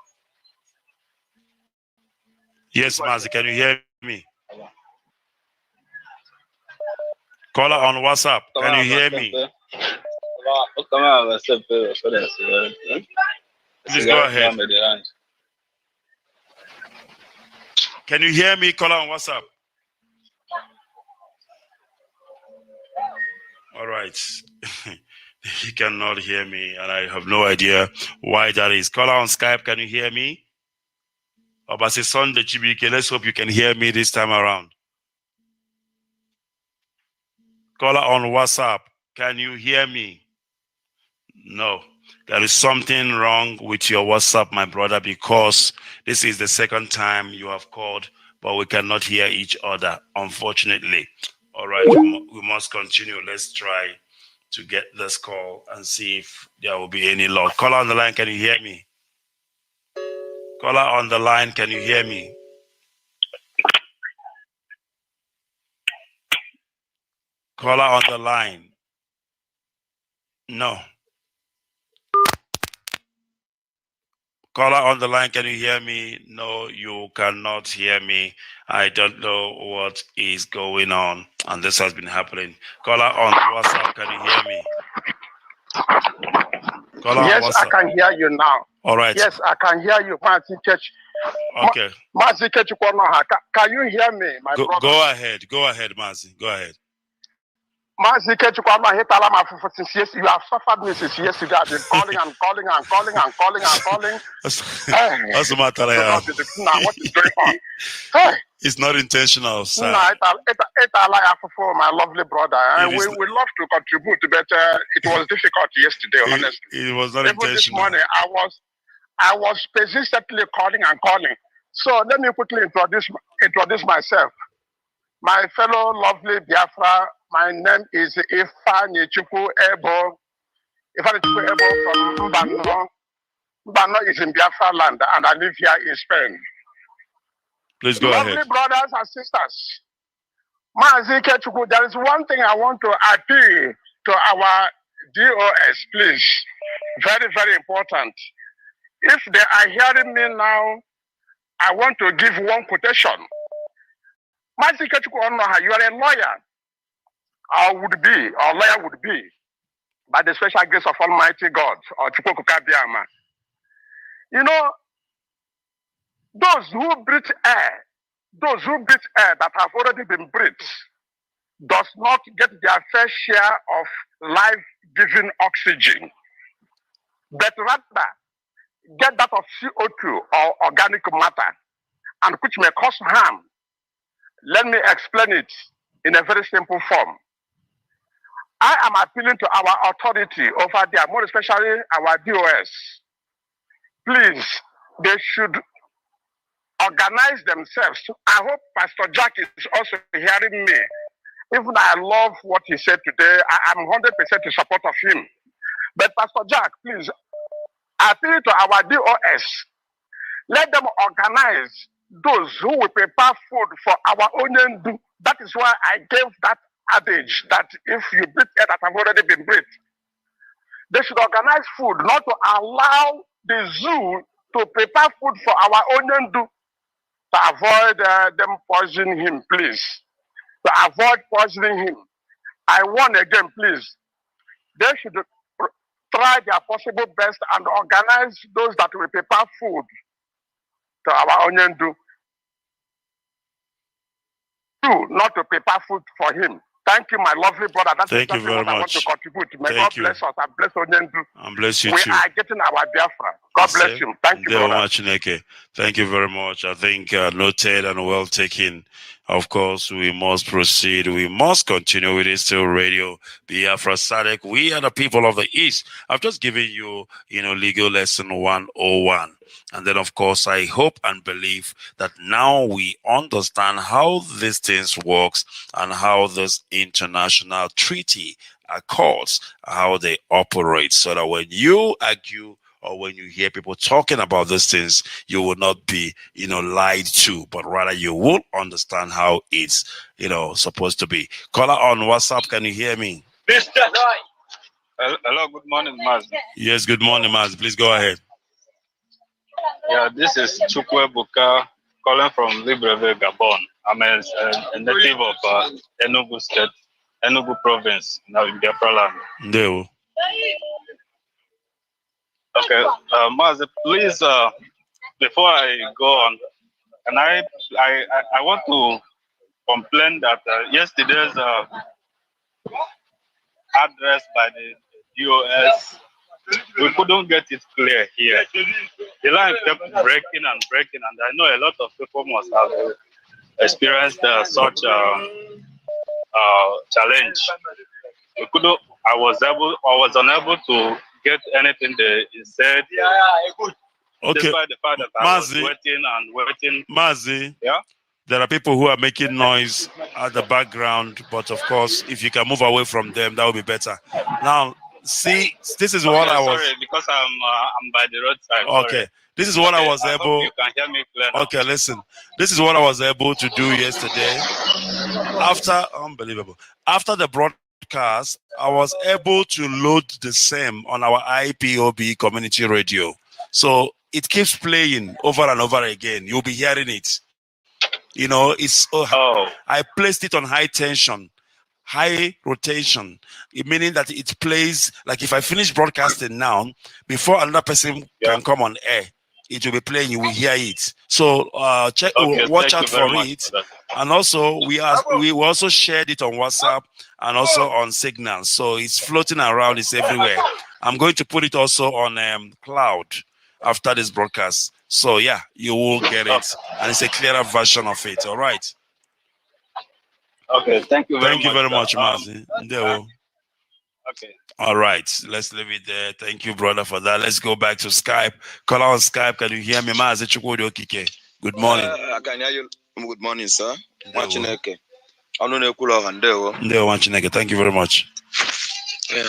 Yes, Mazi, can you hear me? Caller on WhatsApp, can you hear me? Please go ahead. Can you hear me? Caller on WhatsApp. All right. He cannot hear me, and I have no idea why that is. Caller on Skype, can you hear me? Obasi Sunday Chibike, let's hope you can hear me this time around. Caller on WhatsApp, can you hear me? No. There is something wrong with your WhatsApp, my brother, because this is the second time you have called, but we cannot hear each other, unfortunately. All right, we must continue. Let's try to get this call and see if there will be any luck. Caller on the line, can you hear me? Caller on the line, can you hear me? Caller on the line. No. Caller on the line, can you hear me? No, you cannot hear me. I don't know what is going on, and this has been happening. Caller on WhatsApp, can you hear me? Caller yes, on WhatsApp. I can hear you now. All right. Yes, I can hear you. Okay. Can you hear me, my brother? Go ahead, Mazi. Go ahead. You have suffered me since yesterday. I've been calling and calling and calling and calling and calling. What's the matter? What is going on? Hey. It's not intentional, sir. No, my lovely brother. We love to contribute, but it was difficult yesterday, honestly. It was not Even intentional. this morning, I was persistently calling and calling. So let me quickly introduce myself. My fellow lovely Biafra, my name is Ifeanyi Chukwu Ebo. Ifeanyi Chukwu Ebo from Mbano. Mbano is in Biafra land, and I live here in Spain. Please go ahead. Lovely brothers and sisters, Mazi Chukwu, there is one thing I want to appeal to our DOS, please. Very, very important. If they are hearing me now, I want to give one quotation. Mazi Chukwu, you are a lawyer, or lawyer would be, by the special grace of Almighty God, or Chukwu Kukabiyama. You know, those who breathe air that have already been breathed, does not get their fair share of life-giving oxygen, but rather get that of CO2 or organic matter, and which may cause harm. Let me explain it in a very simple form. I am appealing to our authority over there, more especially our DOS. Please, they should organize themselves. I hope Pastor Jack is also hearing me. Even I love what he said today, I am 100% in support of him. But Pastor Jack, please, appeal to our DOS. Let them organize those who will prepare food for our own. That is why I gave that adage that if you breathe air that have already been breathed, they should organize food, not to allow the zoo to prepare food for our own to avoid them poisoning him, please. To avoid poisoning him. I warn again, please. They should try their possible best and organize those that will prepare food to our onion not to prepare food for him. Thank you, my lovely brother. That's Thank you exactly very what I want much. to contribute. May Thank God you. bless us and bless onion And bless you we too. are getting our Biafra. God bless you. Thank you, brother. Thank you very much. I think noted and well taken. Of course, we must proceed. We must continue with this still radio. Biafra Sadec. We are the people of the East. I've just given you, legal lesson 101. And then, of course, I hope and believe that now we understand how these things works and how this international treaty accords, how they operate, so that when you argue or when you hear people talking about these things, you will not be, lied to, but rather you will understand how it's, supposed to be. Caller on WhatsApp, can you hear me? Hello, good morning, Maz. Yes, good morning, Maz. Please go ahead. Yeah, this is Chukwebuka calling from Libreville, Gabon. I'm a native of Enugu State, Enugu Province, now in Biafra land. No. Okay, Maz, please, before I go on, and I want to complain that yesterday's address by the DOS, we couldn't get it clear here. The line kept breaking and breaking, and I know a lot of people must have experienced such challenge. We couldn't. I was unable to get anything they said. Okay. Despite the fact that I was waiting and waiting. Mazi. Yeah. There are people who are making noise at the background, but of course, if you can move away from them, that would be better. Now, see, this is what I was. Sorry, because I'm by the roadside. Okay, sorry. This is what I was I able. hope you can hear me clear now. Okay, listen. This is what I was able to do yesterday. After the broadcast, I was able to load the same on our IPOB community radio. So it keeps playing over and over again. You'll be hearing it. I placed it on high tension, high rotation, meaning that it plays like if I finish broadcasting now, before another person can come on air, it will be playing. You will hear it. So watch out for it. And also we also shared it on WhatsApp and also on Signal. So it's floating around. It's everywhere. I'm going to put it also on Kbaud after this broadcast. So yeah, you will get it, and it's a clearer version of it. All right. Okay, thank you very much. Thank you very much, Mazi. Okay. All right, let's leave it there. Thank you, brother, for that. Let's go back to Skype. Call on Skype. Can you hear me, Mazi? Good morning. I can hear you. Good morning, sir. Thank you very much. Yeah.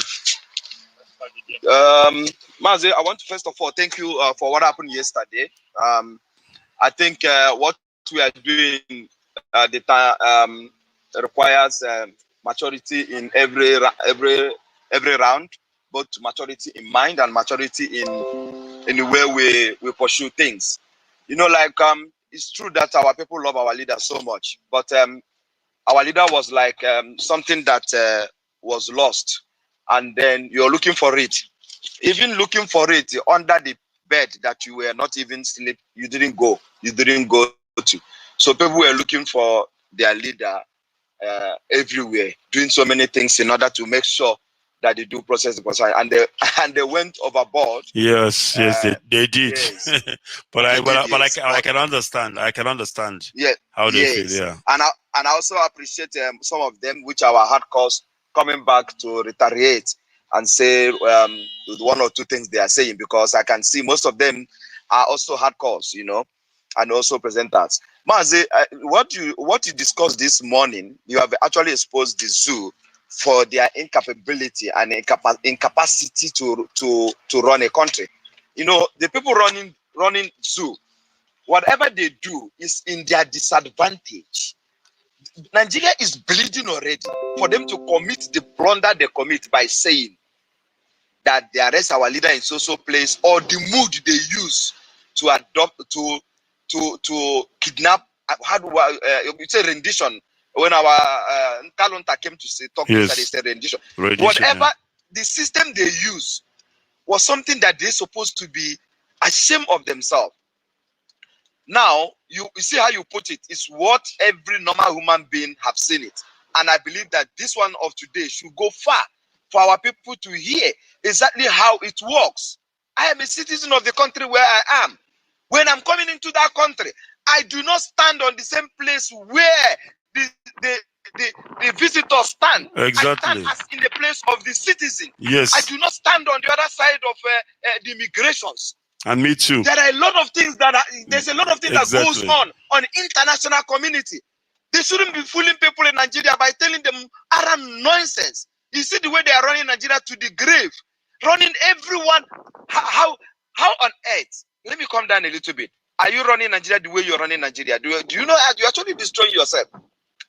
Mazi, I want to first of all thank you for what happened yesterday. I think what we are doing requires maturity in every round, both maturity in mind and maturity in the way we pursue things. It's true that our people love our leader so much, but our leader was like something that was lost, and then you're looking for it. Even looking for it under the bed that you were not even sleep, you didn't go to. So people were looking for their leader everywhere, doing so many things in order to make sure that they do process the person, and they went overboard. Yes, they did. Yes. but Yes. I can understand. I can understand. Yeah, how they yes. feel. Yeah, and I also appreciate some of them, which are hardcores, coming back to retaliate and say one or two things they are saying, because I can see most of them are also hardcores, and also presenters. Mazi, what you discussed this morning, you have actually exposed the zoo for their incapability and incapacity to run a country. The people running zoo, whatever they do is in their disadvantage. Nigeria is bleeding already for them to commit the blunder they commit by saying that they arrest our leader in so place, or the mood they use to adopt to kidnap. How do it's a rendition? When our Kalonta came to say talk, yes, it's a rendition. Whatever the system they use was something that they're supposed to be ashamed of themselves. Now, you see how you put it. It's what every normal human being have seen it. And I believe that this one of today should go far for our people to hear exactly how it works. I am a citizen of the country where I am. When I'm coming into that country, I do not stand on the same place where the visitors stand. Exactly. I stand as in the place of the citizen. Yes. I do not stand on the other side of the immigrations. And me too. There are a lot of things there's a lot of things that goes on international community. They shouldn't be fooling people in Nigeria by telling them Aram nonsense. You see the way they are running Nigeria to the grave, running everyone. How on earth? Let me calm down a little bit. Are you running Nigeria the way you're running Nigeria? Do you know you're actually destroying yourself?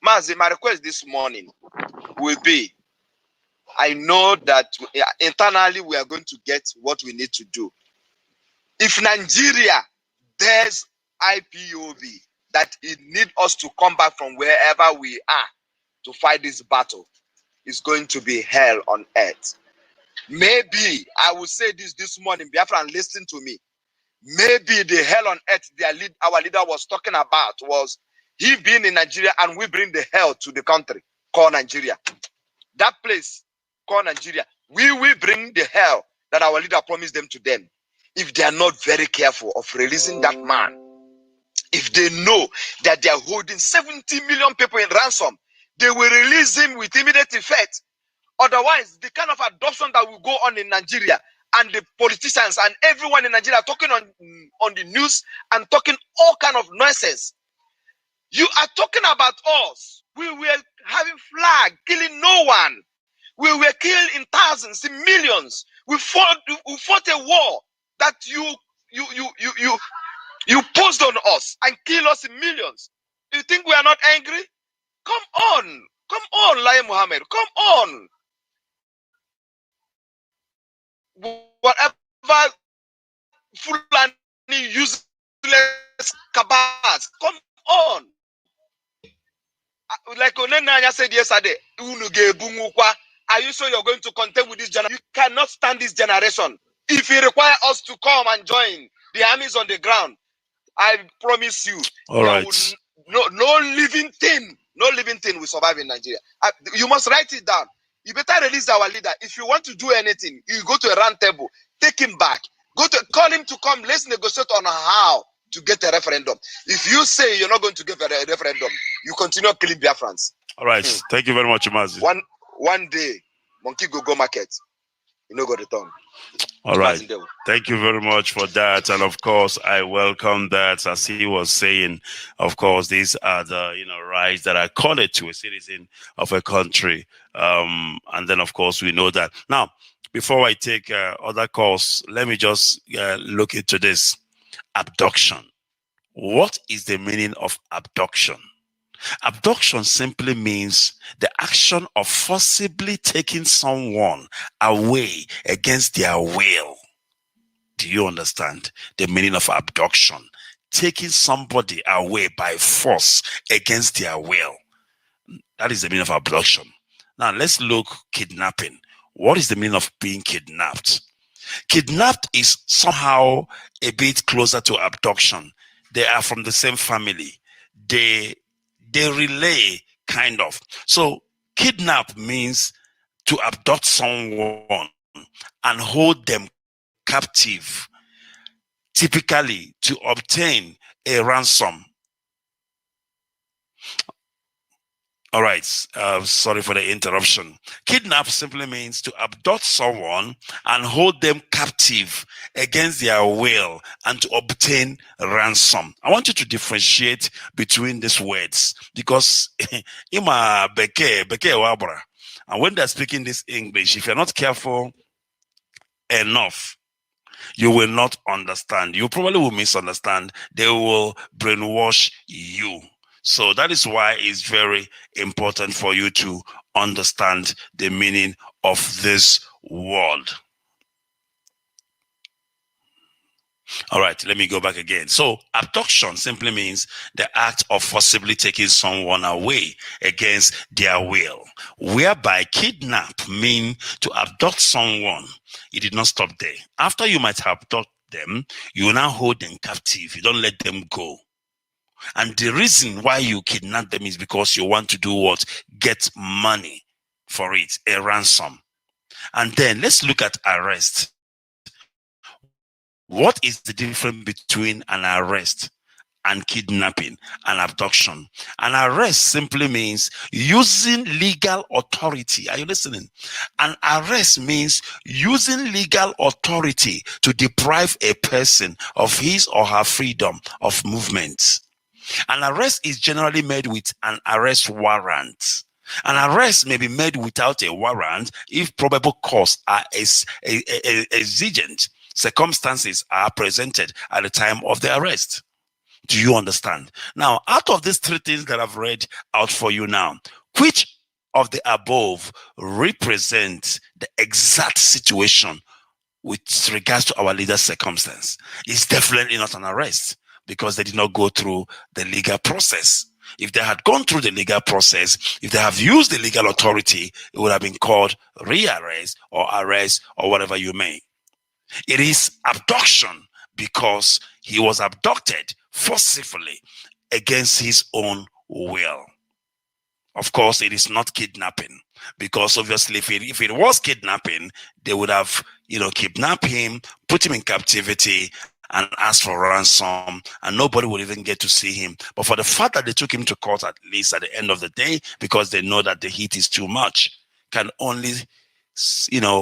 Mazi, my request this morning will be, I know that internally we are going to get what we need to do. If Nigeria there's IPOB that it need us to come back from wherever we are to fight this battle, it's going to be hell on earth. Maybe I will say this morning, Biafra, and listen to me. Maybe the hell on earth our leader was talking about was he being in Nigeria and we bring the hell to the country called Nigeria. That place called Nigeria, we will bring the hell that our leader promised them to them. If they are not very careful of releasing that man, if they know that they are holding 70 million people in ransom, they will release him with immediate effect. Otherwise, the kind of adoption that will go on in Nigeria, and the politicians and everyone in Nigeria talking on the news and talking all kind of nonsense. You are talking about us. We were having flag, killing no one. We were killed in thousands, in millions. We fought a war that you posed on us and kill us in millions. You think we are not angry? Come on, Lai Muhammad, come on. Whatever Fulani useless Kbaud, come on. Like Onenanya said yesterday, are you sure you're going to contend with this generation? You cannot stand this generation. If you require us to come and join the armies on the ground, I promise you, all right, no living thing will survive in Nigeria. You must write it down. You better release our leader. If you want to do anything, you go to a round table, take him back, call him to come. Let's negotiate on how to get a referendum. If you say you're not going to get a referendum, you continue killing Biafrans. All right, thank you very much, Mazi. One day, monkey go market, you know, go return. All right. Thank you very much for that. And of course, I welcome that. As he was saying, of course, these are the rights that are accorded to a citizen of a country. And then, of course, we know that. Now, before I take other calls, let me just look into this. Abduction. What is the meaning of abduction? Abduction simply means the action of forcibly taking someone away against their will. Do you understand the meaning of abduction? Taking somebody away by force against their will. That is the meaning of abduction. Now let's look kidnapping. What is the meaning of being kidnapped? Kidnapped is somehow a bit closer to abduction. They are from the same family. They relay, kind of. So kidnap means to abduct someone and hold them captive, typically to obtain a ransom. All right, sorry for the interruption. Kidnap simply means to abduct someone and hold them captive against their will and to obtain ransom. I want you to differentiate between these words because ima beke wabra. And when they're speaking this English, if you're not careful enough, you will not understand. You probably will misunderstand. They will brainwash you. So that is why it's very important for you to understand the meaning of this word. All right, let me go back again. So abduction simply means the act of forcibly taking someone away against their will, whereby kidnap mean to abduct someone. It did not stop there. After you might abduct them, you now hold them captive. You don't let them go. And the reason why you kidnap them is because you want to do what? Get money for it, a ransom. And then let's look at arrest. What is the difference between an arrest and kidnapping and abduction? An arrest simply means using legal authority. Are you listening? An arrest means using legal authority to deprive a person of his or her freedom of movement. An arrest is generally made with an arrest warrant. An arrest may be made without a warrant if probable cause are exigent circumstances are presented at the time of the arrest. Do you understand? Now, out of these three things that I've read out for you now, which of the above represents the exact situation with regards to our leader's circumstance? It's definitely not an arrest, because they did not go through the legal process. If they had gone through the legal process, if they have used the legal authority, it would have been called rearrest or arrest or whatever you may. It is abduction because he was abducted forcibly against his own will. Of course, it is not kidnapping, because obviously if it was kidnapping, they would have, kidnapped him, put him in captivity, and asked for ransom, and nobody would even get to see him. But for the fact that they took him to court, at least at the end of the day, because they know that the heat is too much, can only,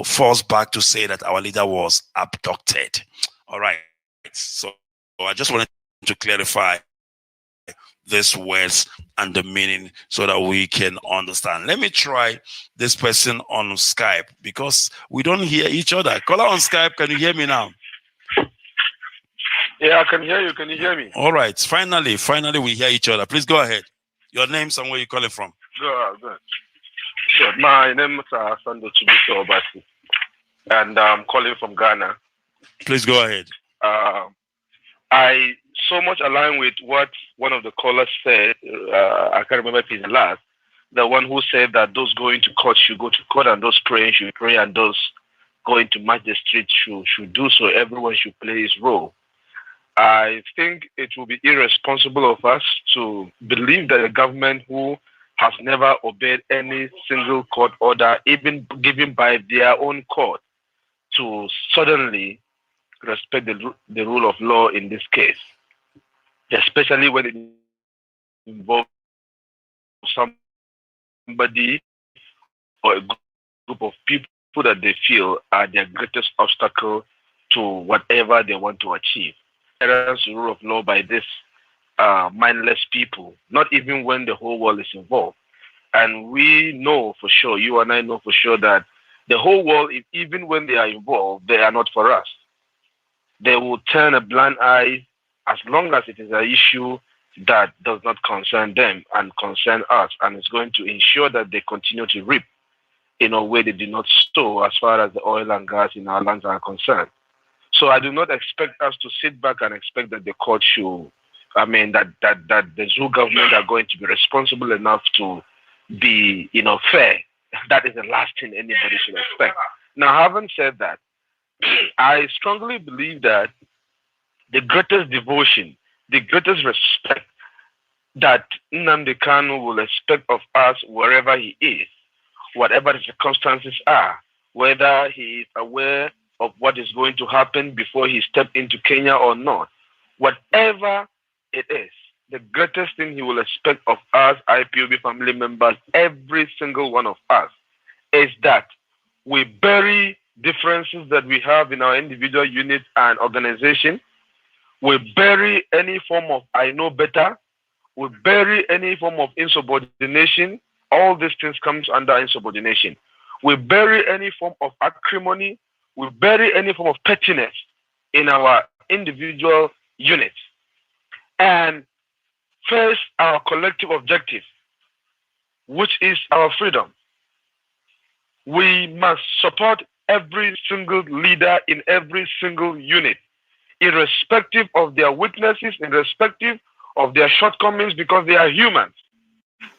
force back to say that our leader was abducted. All right. So I just wanted to clarify these words and the meaning so that we can understand. Let me try this person on Skype because we don't hear each other. Caller on Skype, can you hear me now? Yeah, I can hear you. Can you hear me? All right. Finally, we hear each other. Please go ahead. Your name and where you're calling from. Good. Sure. My name is Sunday Chibiso Obasi, and I'm calling from Ghana. Please go ahead. I so much align with what one of the callers said. I can't remember if it's the last. The one who said that those going to court should go to court, and those praying should pray, and those going to march the street should do so. Everyone should play his role. I think it will be irresponsible of us to believe that a government who has never obeyed any single court order, even given by their own court, to suddenly respect the rule of law in this case, especially when it involves somebody or a group of people that they feel are their greatest obstacle to whatever they want to achieve. The rule of law by this mindless people, not even when the whole world is involved. And we know for sure, you and I know for sure, that the whole world, even when they are involved, they are not for us. They will turn a blind eye as long as it is an issue that does not concern them and concern us, and it's going to ensure that they continue to reap in a way they did not sow as far as the oil and gas in our lands are concerned. So I do not expect us to sit back and expect that the court should, that the Zoo government are going to be responsible enough to be, fair. That is the last thing anybody should expect. Now, having said that, I strongly believe that the greatest devotion, the greatest respect that Nnamdi Kanu will expect of us wherever he is, whatever the circumstances are, whether he is aware of what is going to happen before he steps into Kenya or not. Whatever it is, the greatest thing he will expect of us, IPOB family members, every single one of us, is that we bury differences that we have in our individual units and organization. We bury any form of I know better. We bury any form of insubordination. All these things comes under insubordination. We bury any form of acrimony. We bury any form of pettiness in our individual units. And face our collective objective, which is our freedom. We must support every single leader in every single unit, irrespective of their weaknesses, irrespective of their shortcomings, because they are humans.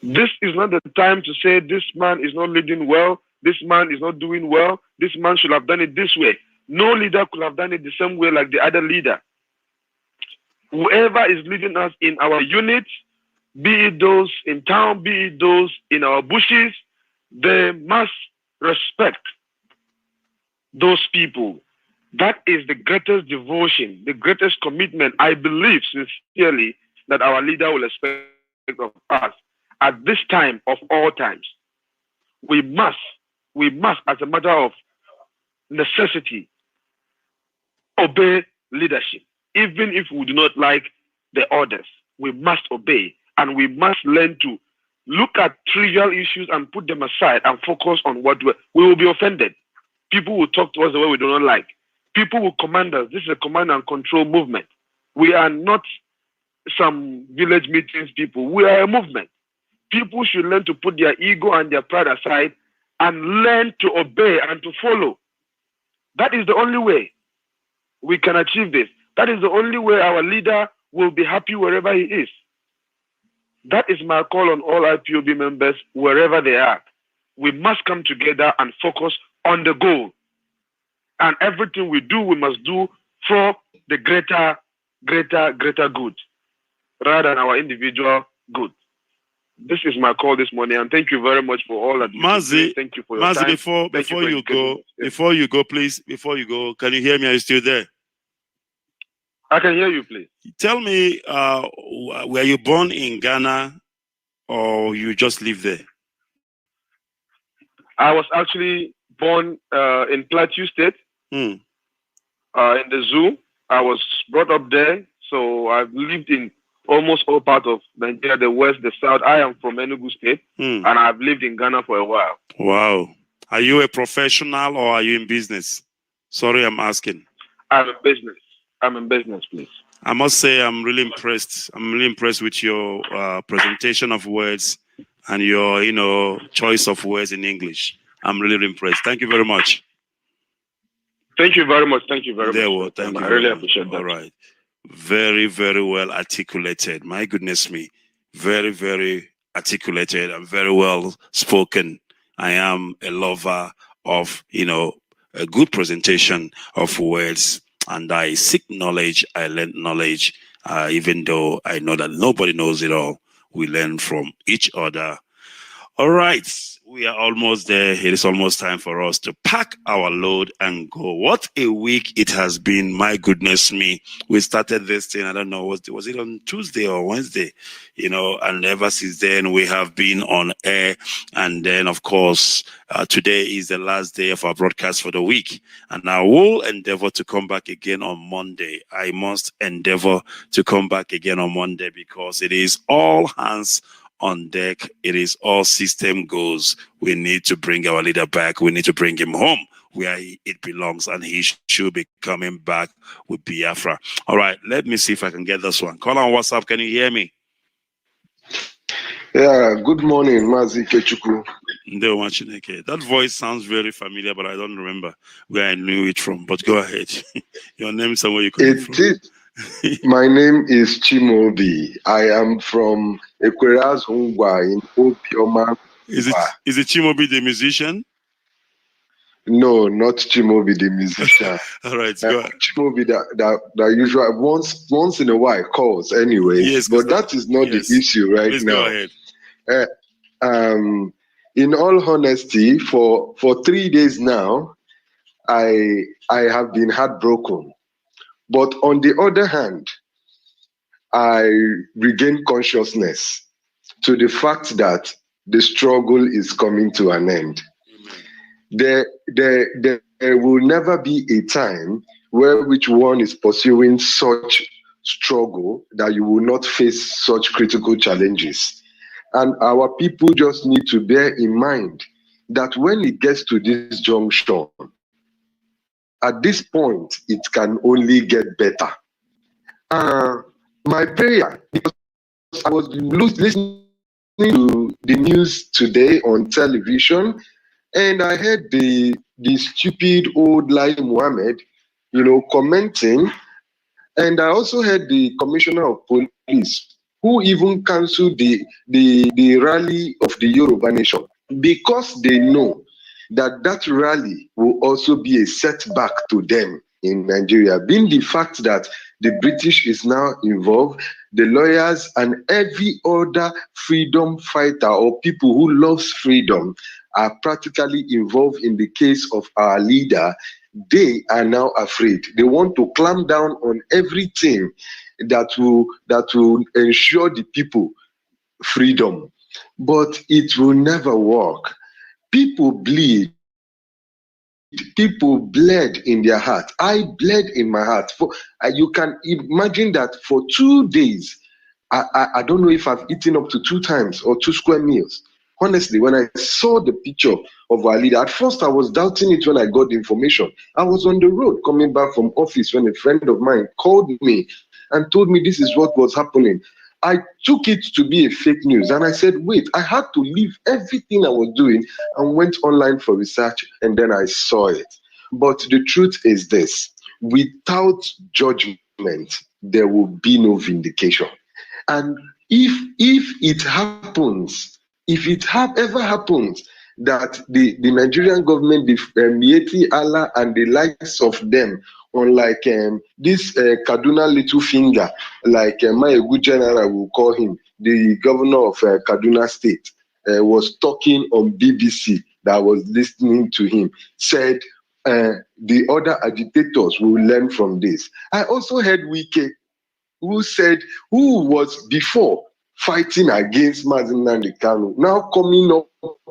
This is not the time to say this man is not leading well, this man is not doing well, this man should have done it this way. No leader could have done it the same way like the other leader. Whoever is leading us in our units, be it those in town, be it those in our bushes, they must respect those people. That is the greatest devotion, the greatest commitment, I believe sincerely, that our leader will expect of us at this time of all times. We must, as a matter of necessity, obey leadership. Even if we do not like the orders, we must obey, and we must learn to look at trivial issues and put them aside and focus on what we will be offended. People will talk to us the way we do not like. People will command us. This is a command and control movement. We are not some village meetings people. We are a movement. People should learn to put their ego and their pride aside and learn to obey and to follow. That is the only way we can achieve this. That is the only way our leader will be happy wherever he is. That is my call on all IPOB members, wherever they are. We must come together and focus on the goal. And everything we do, we must do for the greater good, rather than our individual good. This is my call this morning, and thank you very much for all that. Mazi, thank you for your time. Before you go, please, can you hear me? Are you still there? I can hear you, please. Tell me, were you born in Ghana or you just live there? I was actually born in Plateau State, in the zoo. I was brought up there, so I've lived in almost all parts of Nigeria, the west, the south. I am from Enugu State, and I've lived in Ghana for a while. Wow. Are you a professional or are you in business? Sorry, I'm asking. I'm in business. I'm in business, please. I must say I'm really impressed. I'm really impressed with your presentation of words and your, choice of words in English. I'm really impressed. Thank you very much. Thank you very much. Thank you very much. Thank you. I really appreciate that. All right. Very, very well articulated. My goodness me. Very, very articulated and very well spoken. I am a lover of, a good presentation of words. And I seek knowledge, I learn knowledge, even though I know that nobody knows it all. We learn from each other. All right, we are almost there. It is almost time for us to pack our load and go. What a week it has been. My goodness me. We started this thing, I don't know, was it on Tuesday or Wednesday? And ever since then, we have been on air. And then, of course, today is the last day of our broadcast for the week. And I will endeavor to come back again on Monday. I must endeavor to come back again on Monday because it is all hands on deck. It is all system goes. We need to bring our leader back. We need to bring him home where it belongs, and he should be coming back with Biafra. All right, let me see if I can get this one. Call on WhatsApp. Can you hear me? Yeah, good morning, Mazi Kechuku. That voice sounds very familiar, but I don't remember where I knew it from. But go ahead. Your name somewhere you come from. My name is Chimobi. I am from Ekweraz Hungwa in Opioma. Is it Chimobi the musician? No, not Chimobi the musician. All right, go ahead. Chimobi that usually once in a while calls anyway. Yes, but that is not the issue right Please now. Go ahead. in all honesty, for 3 days now, I have been heartbroken. But on the other hand, I regain consciousness to the fact that the struggle is coming to an end. There will never be a time where which one is pursuing such struggle that you will not face such critical challenges. And our people just need to bear in mind that when it gets to this junction, at this point, it can only get better. My prayer, because I was listening to the news today on television, and I heard the stupid old Lai Mohammed, commenting, and I also heard the commissioner of police, who even cancelled the rally of the Yoruba nation, because they know that rally will also be a setback to them in Nigeria, being the fact that the British is now involved, the lawyers and every other freedom fighter or people who loves freedom are practically involved in the case of our leader. They are now afraid. They want to clamp down on everything that will ensure the people freedom. But it will never work. People bleed. People bled in their heart. I bled in my heart. You can imagine that for 2 days, I don't know if I've eaten up to 2 times or 2 square meals. Honestly, when I saw the picture of our leader, at first I was doubting it when I got the information. I was on the road coming back from office when a friend of mine called me and told me this is what was happening. I took it to be a fake news, and I said, wait, I had to leave everything I was doing and went online for research, and then I saw it. But the truth is this: without judgment, there will be no vindication. And if it happens, if it ever happens that the Nigerian government, the Mieti Allah and the likes of them, unlike this Kaduna little finger, like my good general will call him, the governor of Kaduna State, was talking on BBC that I was listening to him, said the other agitators will learn from this. I also heard Wike, who was before fighting against Mazi Nnamdi Kanu, now coming up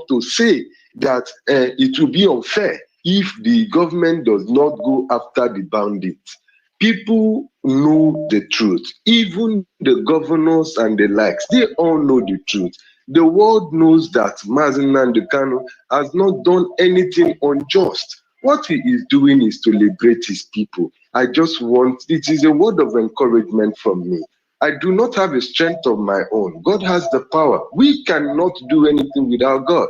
to say that it will be unfair if the government does not go after the bandits. People know the truth. Even the governors and the likes, they all know the truth. The world knows that Mazi Nnamdi Kanu has not done anything unjust. What he is doing is to liberate his people. It is a word of encouragement from me. I do not have a strength of my own. God has the power. We cannot do anything without God.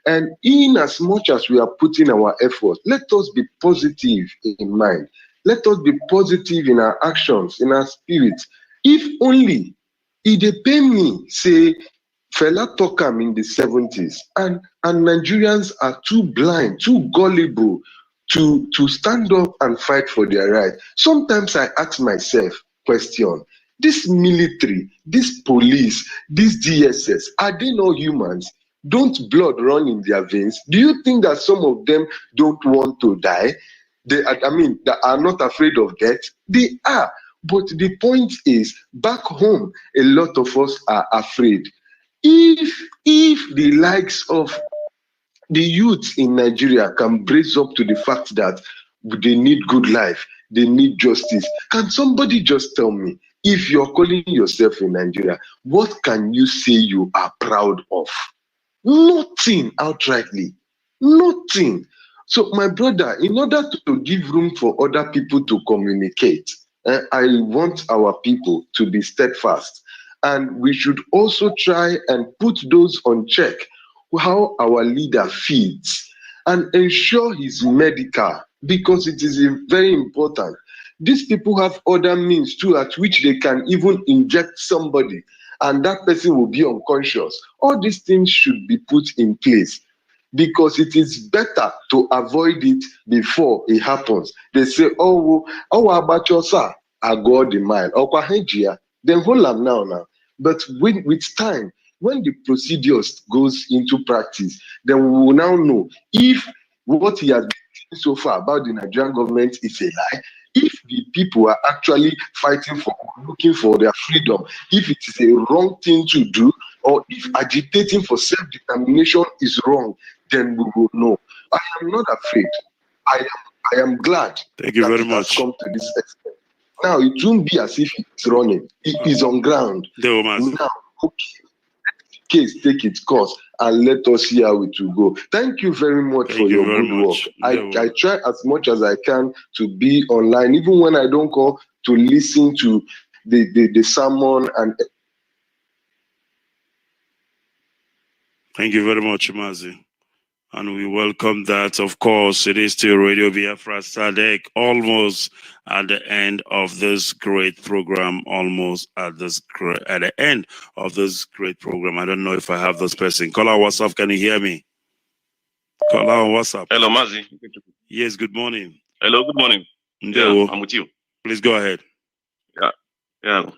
And in as much as we are putting our effort, let us be positive in mind. Let us be positive in our actions, in our spirit. If only it pain me, say, Fela Tokam in the 70s, and Nigerians are too blind, too gullible to stand up and fight for their right. Sometimes I ask myself question, this military, this police, this DSS, are they not humans? Don't blood run in their veins? Do you think that some of them don't want to die? They are not afraid of death? They are. But the point is, back home, a lot of us are afraid. If the likes of the youth in Nigeria can brace up to the fact that they need good life, they need justice, can somebody just tell me, if you're calling yourself in Nigeria, what can you say you are proud of? Nothing outrightly. Nothing. So, my brother, in order to give room for other people to communicate, I want our people to be steadfast. And we should also try and put those on check, how our leader feeds, and ensure he's medical, because it is very important. These people have other means too, at which they can even inject somebody, and that person will be unconscious. All these things should be put in place, because it is better to avoid it before it happens. They say, oh, about your sir, I go the mile, then hold am now. But with time, when the procedures goes into practice, then we will now know if what he has been saying so far about the Nigerian government is a lie, if the people are actually fighting for, looking for their freedom, if it is a wrong thing to do, or if agitating for self-determination is wrong, then we will know. I am not afraid. I am glad Thank you that very it has much. come to this extent. Now, it won't be as if it's running. It is on ground. Now, okay, case take its course and let us see how it will go. Thank you very much for your good work. I try as much as I can to be online, even when I don't call, to listen to the sermon and. Thank you very much, Mazi. And we welcome that. Of course, it is still Radio Biafra Sadec, almost at the end of this great program. Almost at the end of this great program. I don't know if I have this person. Call out WhatsApp. Can you hear me? Call out WhatsApp. Hello, Mazi. Yes. Good morning. Hello. Good morning. Yeah, I'm with you. Please go ahead. Yeah.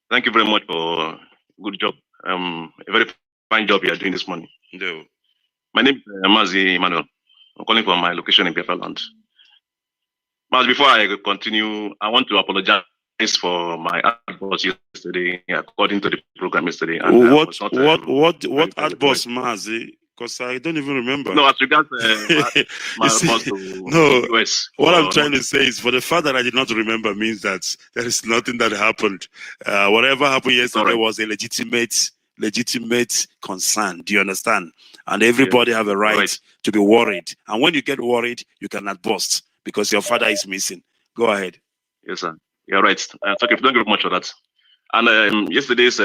Thank you very much for good job. A very fine job you are doing this morning. Yeah. My name is Mazi Emmanuel. I'm calling from my location in Biafra land. Mazi, before I continue, I want to apologize for my adboss yesterday, according to the program yesterday. And what adboss, Mazi? Because I don't even remember. No, as regards my response to the US. What I'm trying to say is, for the fact that I did not remember means that there is nothing that happened. Whatever happened yesterday was a legitimate concern. Do you understand? And everybody have a right to be worried. And when you get worried, you cannot boast because your father is missing. Go ahead. Yes, sir. You're right. Thank you very much for that. And yesterday's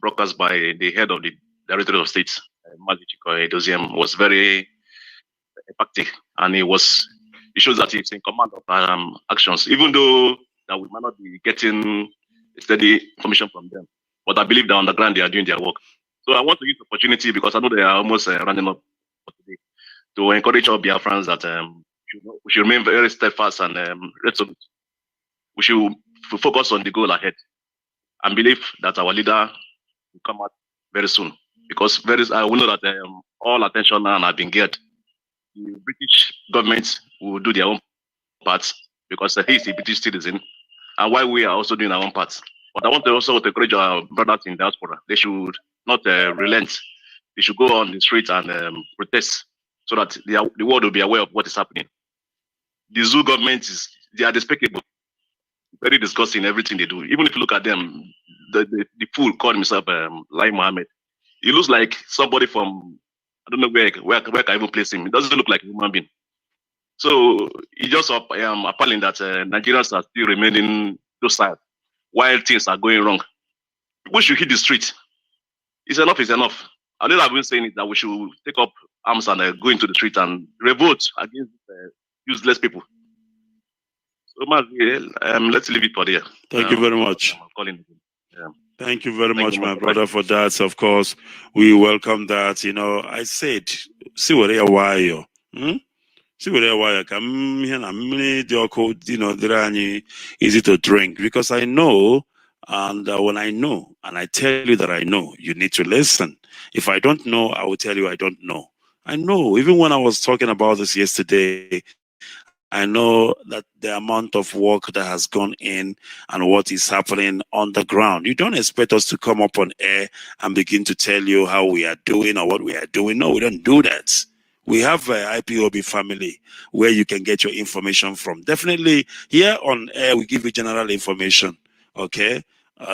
broadcast by the head of the Directorate of State, was very effective, and it shows that he's in command of actions, even though that we might not be getting steady information from them. But I believe that on the ground they are doing their work. So I want to use the opportunity, because I know they are almost running up for today, to encourage all Biafrans that we should remain very steadfast and resolute. We should focus on the goal ahead and believe that our leader will come out very soon. Because we know that all attention now have been geared. The British government will do their own part because he is a British citizen, and while we are also doing our own part. But I want to also encourage our brothers in diaspora. They should not relent. They should go on the street and protest, so that the world will be aware of what is happening. The zoo government they are despicable, very disgusting in everything they do. Even if you look at them, the fool called himself Lai Mohammed. He looks like somebody from, I don't know where can I even place him. It doesn't look like a human being. So it's just appalling that Nigerians are still remaining docile while things are going wrong. We should hit the street. It's enough is enough. And then I've been saying is that we should take up arms and go into the street and revolt against useless people. So let's leave it for there. Thank you very much. I'm calling. Thank you very much, my brother, for that. Of course, we welcome that. I said, see what they are. See what they are. Come here, easy to drink, because I know, and when I know, and I tell you that I know, you need to listen. If I don't know, I will tell you I don't know. I know. Even when I was talking about this yesterday, I know that the amount of work that has gone in and what is happening on the ground. You don't expect us to come up on air and begin to tell you how we are doing or what we are doing. No, we don't do that. We have an IPOB family where you can get your information from. Definitely here on air, we give you general information, okay?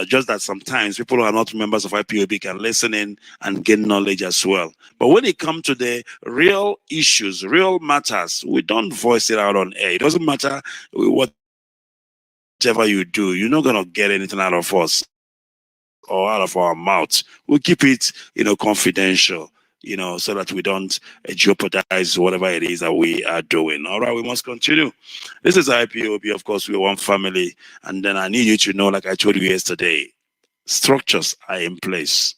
Just that sometimes people who are not members of IPOB can listen in and gain knowledge as well. But when it comes to the real issues, real matters, we don't voice it out on air. It doesn't matter whatever you do, you're not going to get anything out of us or out of our mouths. We'll keep it, confidential, so that we don't jeopardize whatever it is that we are doing. All right, we must continue. This is IPOB, of course, we're one family. And then I need you to know, like I told you yesterday, structures are in place.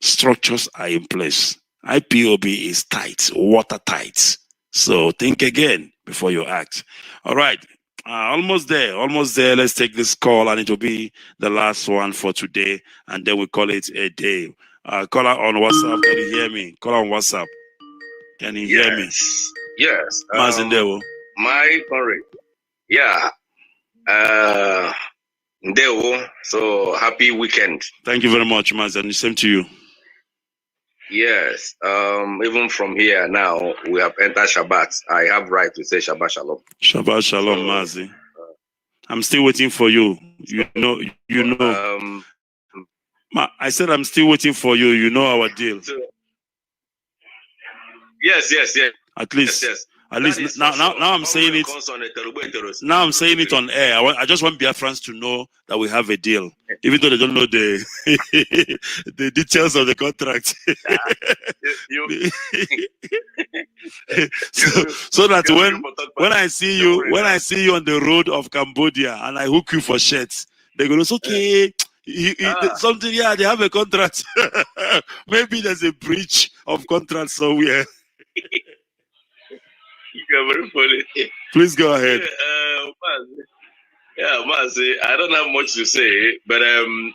Structures are in place. IPOB is tight, watertight. So think again before you act. All right, Almost there, almost there. Let's take this call, and it will be the last one for today, and then we call it a day. Caller on WhatsApp, can you hear me? Caller on WhatsApp, can you hear me? Yes. Mazindewo. My comrade. Yeah. Ndewo. So happy weekend. Thank you very much, Mazen. Same to you. Yes. Even from here now, we have entered Shabbat. I have right to say Shabbat Shalom. Shabbat Shalom, Mazi. I'm still waiting for you. You know. I said I'm still waiting for you. You know our deal. Yes. At least. Yes. At least now I'm saying it. Now I'm saying it on air. I just want Biafrans to know that we have a deal, even though they don't know the the details of the contract. so that when I see you on the road of Cambodia and I hook you for shirts, they go, it's okay. Something, yeah, they have a contract. Maybe there's a breach of contract somewhere. You're very funny. Please go ahead. Mazi, I don't have much to say, but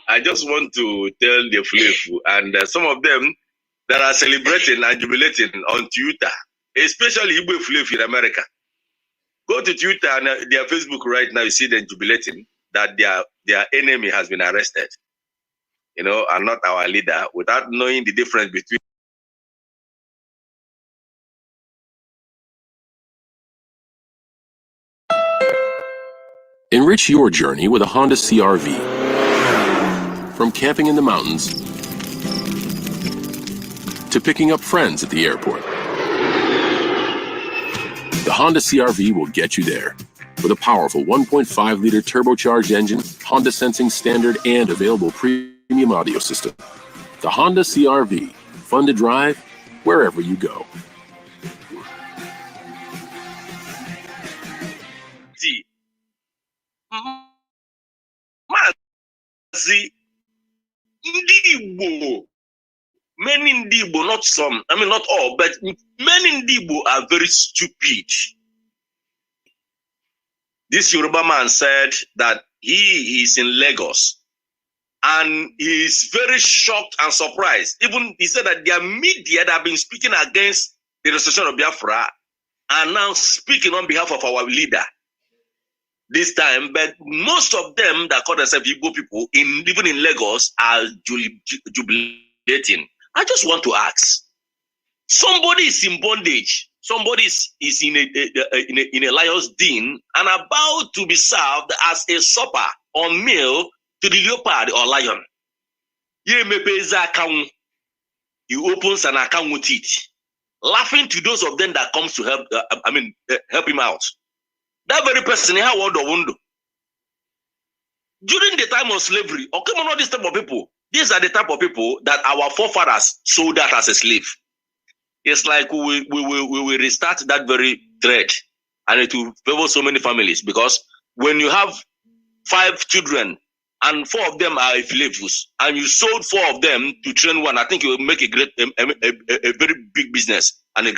I just want to tell the Flefu and some of them that are celebrating and jubilating on Twitter, especially Igbo Flefu in America. Go to Twitter and their Facebook right now, you see them jubilating that their enemy has been arrested, and not our leader, without knowing the difference between. Enrich your journey with a Honda CR-V. From camping in the mountains to picking up friends at the airport, the Honda CR-V will get you there. With a powerful 1.5-liter turbocharged engine, Honda sensing standard, and available premium audio system. The Honda CR-V, fun to drive wherever you go. See, many Igbo, not some, not all, but many Igbo are very stupid. This Yoruba man said that he is in Lagos and he is very shocked and surprised. Even he said that their media that have been speaking against the restoration of Biafra are now speaking on behalf of our leader this time, but most of them that call themselves Igbo people living in Lagos are jubilating. I just want to ask, somebody is in bondage, somebody is in a lion's den and about to be served as a supper or meal to the leopard or lion. He opens an account with it, laughing to those of them that comes to help help him out. That very person, during the time of slavery, or come on, all these type of people, these are the type of people that our forefathers sold out as a slave. It's like we will restart that very thread, and it will favor so many families, because when you have 5 children and 4 of them are Philipus, and you sold 4 of them to train one, I think you will make a very big business and a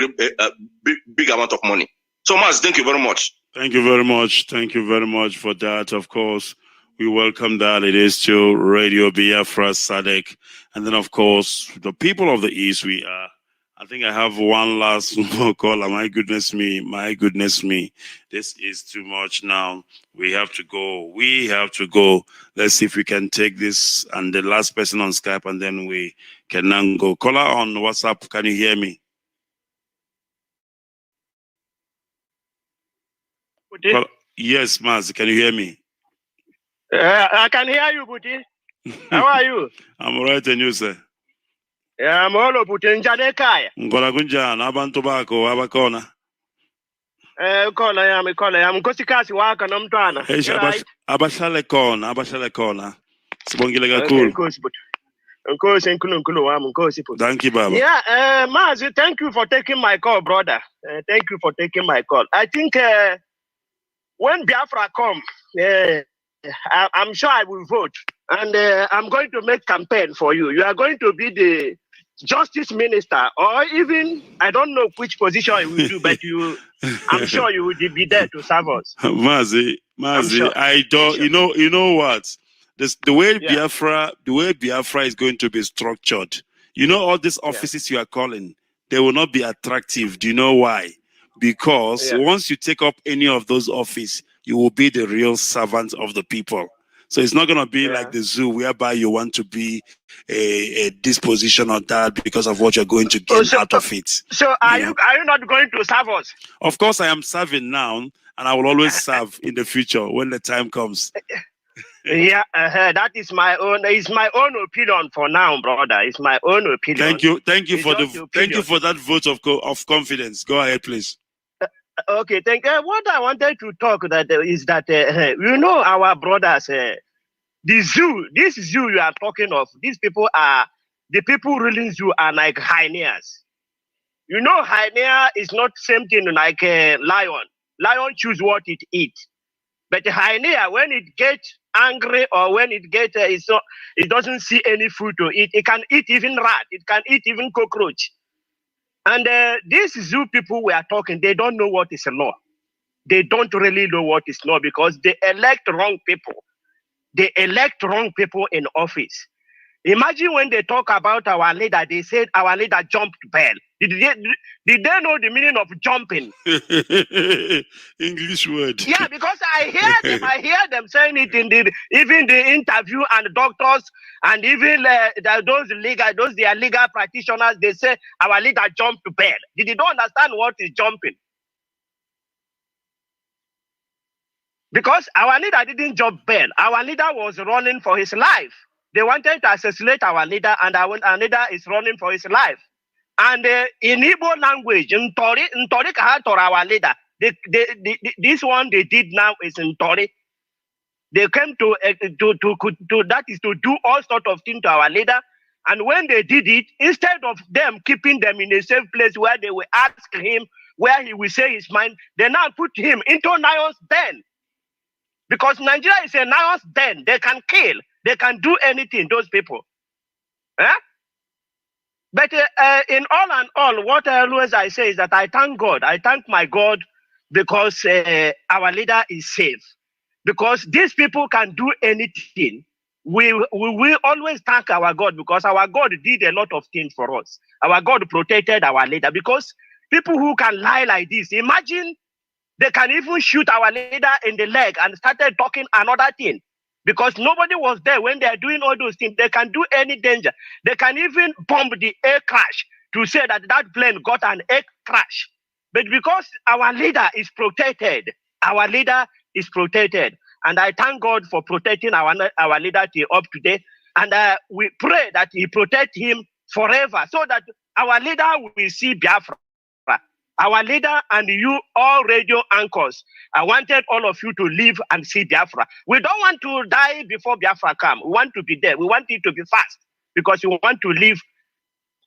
big amount of money. So much. Thank you very much. Thank you very much. Thank you very much for that. Of course, we welcome that. It is to Radio Biafra Sadec. And then, of course, the people of the East, we are. I think I have one last caller. My goodness me. My goodness me. This is too much now. We have to go. We have to go. Let's see if we can take this and the last person on Skype, and then we can now go. Caller on WhatsApp. Can you hear me? Yes, Maz, can you hear me? I can hear you, Buti. How are you? I'm all right, and you, sir? Yeah, I'm all Buti. Njadekaya. Ngolagunjana, abantu bako, abakona. Kona yami, mkosikasi waka na mtwana. Abashale kona. Sibongile kakhulu. Nkosi nkulu wami, nkosi. Thank you, Baba. Yeah, Maz, thank you for taking my call, brother. Thank you for taking my call. I think when Biafra come, I'm sure I will vote, and I'm going to make campaign for you. You are going to be justice minister, or even I don't know which position you will do, but I'm sure you will be there to serve us. Mazi, Sure. I don't. Sure. You know what? The way Yeah. Biafra is going to be structured. You know, all these offices you are calling, they will not be attractive. Do you know why? Because once you take up any of those offices, you will be the real servant of the people. So it's not going to be like the zoo whereby you want to be a this position or that because of what you're going to gain out of it. So are you not going to serve us? Of course, I am serving now, and I will always serve in the future when the time comes. Yeah, that is my own. It's my own opinion for now, brother. It's my own opinion. Thank you for that vote of confidence. Go ahead, please. Okay, thank you. What I wanted to talk is that you know our brothers, the zoo. This zoo you are talking of. These people are the people ruling zoo are like hyenas. You know, hyena is not same thing like a lion. Lion choose what it eats. But the hyena, when it gets angry or when it gets, it doesn't see any food to eat. It can eat even rat. It can eat even cockroach. And these zoo people we are talking, they don't know what is law. They don't really know what is law because they elect wrong people. They elect wrong people in office. Imagine when they talk about our leader, they said our leader jumped bell. Did they know the meaning of jumping? English word. Yeah, because I hear them saying it in even the interview, and doctors and even those legal practitioners, they say our leader jumped bell. Did you don't understand what is jumping? Because our leader didn't jump bell. Our leader was running for his life. They wanted to assassinate our leader, and our leader is running for his life. And in Igbo language, Ntori Kahator, our leader, this one they did now is Ntori. They came to that is to do all sorts of things to our leader. And when they did it, instead of them keeping them in a safe place where they will ask him where he will say his mind, they now put him into Nion's den. Because Nigeria is a Nion's den. They can kill. They can do anything, those people. Eh? But in all and all, what I say is that I thank God. I thank my God because our leader is safe. Because these people can do anything. We will always thank our God because our God did a lot of things for us. Our God protected our leader because people who can lie like this, imagine they can even shoot our leader in the leg and started talking another thing. Because nobody was there when they are doing all those things. They can do any danger. They can even bomb the air crash to say that plane got an air crash. But because our leader is protected, our leader is protected. And I thank God for protecting our leader till up today. And we pray that he protect him forever so that our leader will see Biafra. Our leader and you, all radio anchors, I wanted all of you to live and see Biafra. We don't want to die before Biafra come. We want to be there. We want it to be fast because we want to live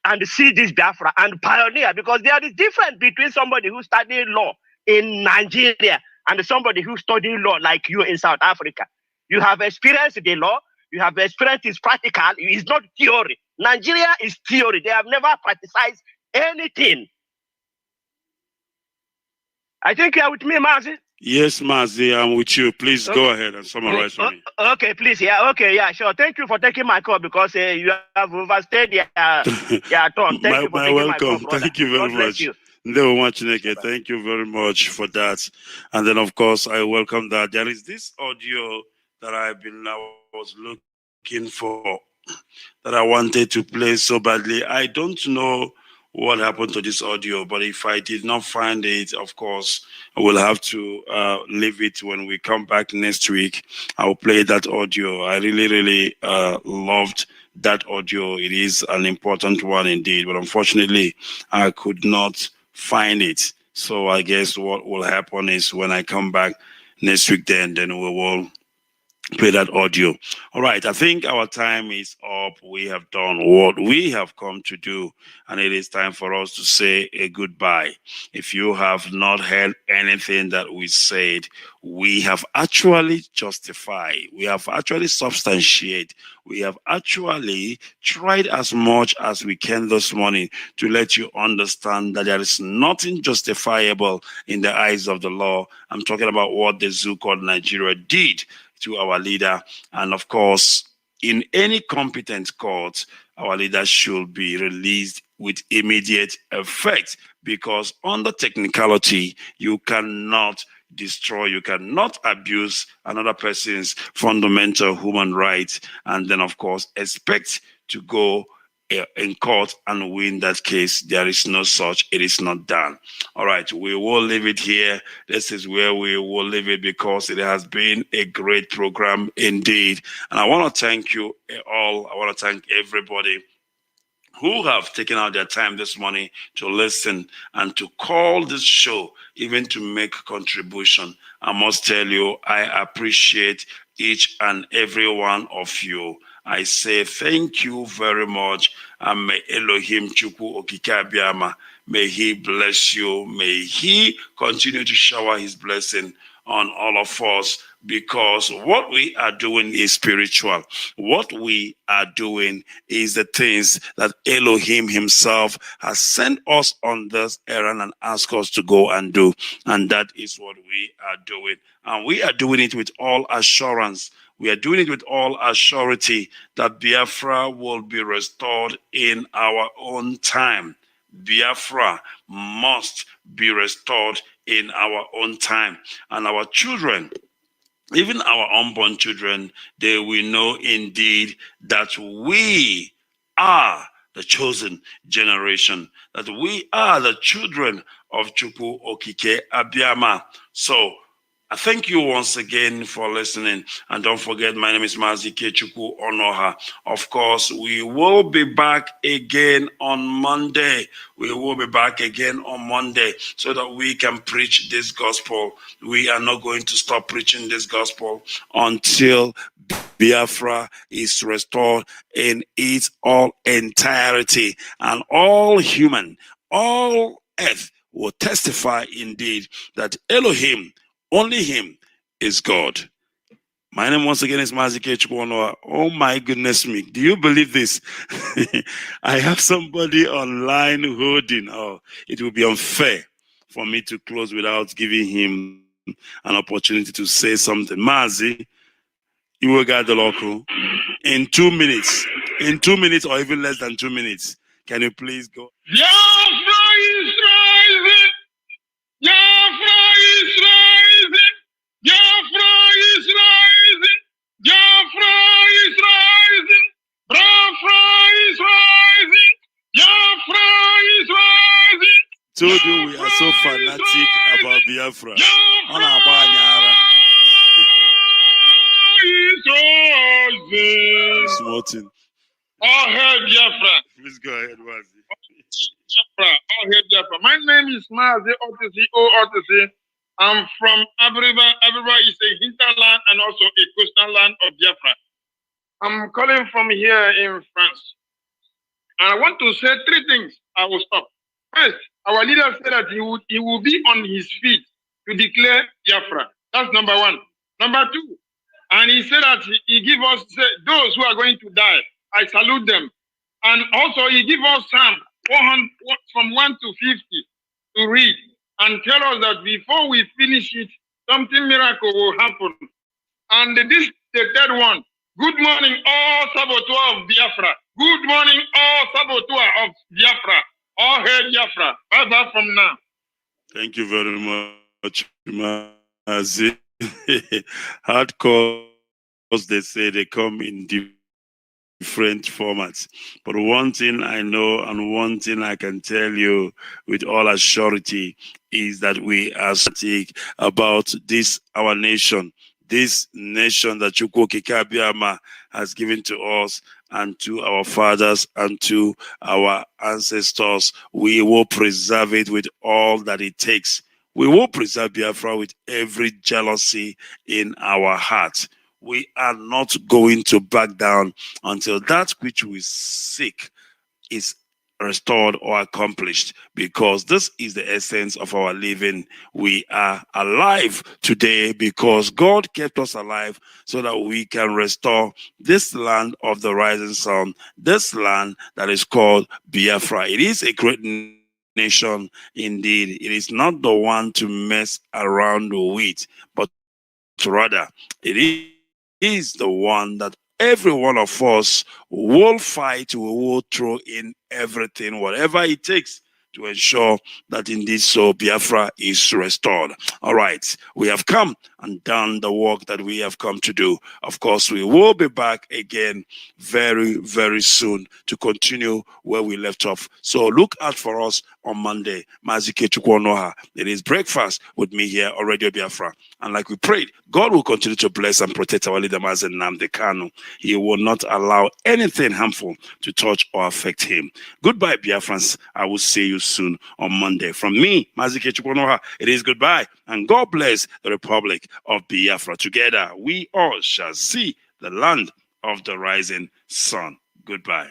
and see this Biafra and pioneer, because there is difference between somebody who studied law in Nigeria and somebody who studied law like you in South Africa. You have experienced the law. You have experienced it's practical. It's not theory. Nigeria is theory. They have never practiced anything. I think you are with me, Mazi. Yes, Mazi, I'm with you. Please go ahead and summarize for me. Okay, please. Yeah, okay, yeah, sure. Thank you for taking my call because you have overstayed your turn. Thank you for taking my call, brother. Thank you very much. Thank you very much for that. And then, of course, I welcome that. There is this audio that I was looking for that I wanted to play so badly. I don't know what happened to this audio, but if I did not find it, of course, I will have to leave it when we come back next week. I'll play that audio. I really loved that audio. It is an important one indeed, but unfortunately, I could not find it. So I guess what will happen is when I come back next week, then we will play that audio. All right, I think our time is up. We have done what we have come to do, and it is time for us to say a goodbye. If you have not heard anything that we said, we have actually justified, we have actually substantiated, we have actually tried as much as we can this morning to let you understand that there is nothing justifiable in the eyes of the law. I'm talking about what the zoo called Nigeria did to our leader. And of course, in any competent court, our leader should be released with immediate effect, because under technicality, you cannot destroy, you cannot abuse another person's fundamental human rights and then, of course, expect to go in court and win that case. There is no such, it is not done. All right, we will leave it here. This is where we will leave it, because it has been a great program indeed. And I want to thank you all. I want to thank everybody who have taken out their time this morning to listen and to call this show, even to make contribution. I must tell you, I appreciate each and every one of you. I say thank you very much. And may Elohim Chukwu Okike Abiama, may he bless you. May he continue to shower his blessing on all of us, because what we are doing is spiritual. What we are doing is the things that Elohim himself has sent us on this errand and asked us to go and do. And that is what we are doing. And we are doing it with all assurance. We are doing it with all assurity that Biafra will be restored in our own time. Biafra must be restored in our own time. And our children, even our unborn children, they will know indeed that we are the chosen generation, that we are the children of Chukwu Okike Abiama. So I thank you once again for listening. And don't forget, my name is Mazi Chukwu Onoha. Of course, we will be back again on Monday. We will be back again on Monday so that we can preach this gospel. We are not going to stop preaching this gospel until Biafra is restored in its all entirety, and all human, all earth will testify indeed that Elohim, only him, is God. My name once again is Mazike Chukwonoa. Oh my goodness me. Do you believe this? I have somebody online holding. Oh, it will be unfair for me to close without giving him an opportunity to say something. Mazi, you will guide the local in 2 minutes. In 2 minutes or even less than 2 minutes. Can you please go? Biafra is rising! Biafra is rising! Biafra is rising! Biafra is rising! Biafra is rising! Biafra is rising! Told you we are so fanatic about Biafra. On our Banyara. Smarting. All hail Biafra. Please go ahead, Mazi. All hail Biafra. My name is Mazi Otisi. I'm from Abriba. Abriba is a hinterland and also a coastal land of Biafra. I'm calling from here in France. And I want to say 3 things. I will stop. First, our leader said that he will be on his feet to declare Biafra. That's number 1. Number 2, and he said that he give us those who are going to die. I salute them. And also he give us Psalm 100, from 1 to 50 to read and tell us that before we finish it, something miracle will happen. And this the 3rd one. Good morning, all saboteur of Biafra. Good morning, all saboteur of Biafra. All hail Biafra. Bye-bye from now. Thank you very much, Mazi. Hardcore, they say they come in different formats. But one thing I know and one thing I can tell you with all assurity is that we are static about this, our nation. This nation that Chukwu Okike Abiama has given to us and to our fathers and to our ancestors. We will preserve it with all that it takes. We will preserve Biafra with every jealousy in our heart. we are not going to back down until that which we seek is restored or accomplished, because this is the essence of our living. We are alive today because God kept us alive so that we can restore this land of the rising sun, this land that is called Biafra. It is a great nation indeed. It is not the one to mess around with, but rather it is the one that every one of us will fight, we will throw in everything, whatever it takes, to ensure that indeed so Biafra is restored. All right, we have come and done the work that we have come to do. Of course, we will be back again very, very soon to continue where we left off. So look out for us on Monday. Mazike Chukwonoha. It is breakfast with me here on Radio Biafra. And like we prayed, God will continue to bless and protect our leader, Mazen Nnamdi Kanu. He will not allow anything harmful to touch or affect him. Goodbye, Biafrans. I will see you soon on Monday. From me, Mazike Chukwonoha, it is goodbye. And God bless the Republic of Biafra. Together, we all shall see the land of the rising sun. Goodbye.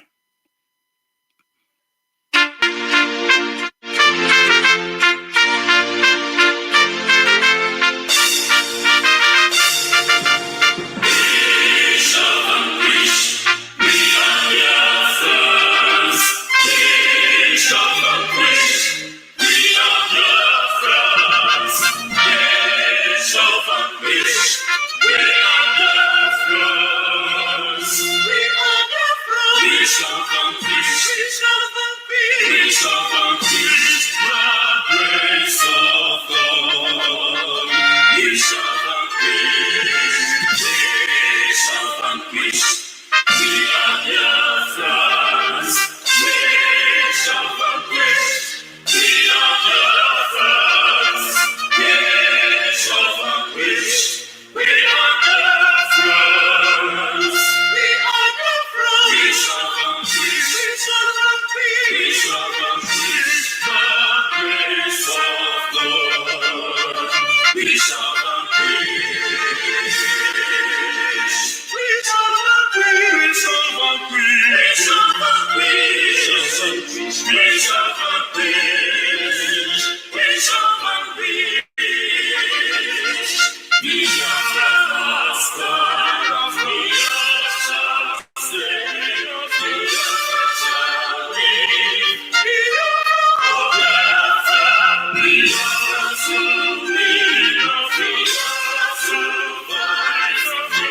We shall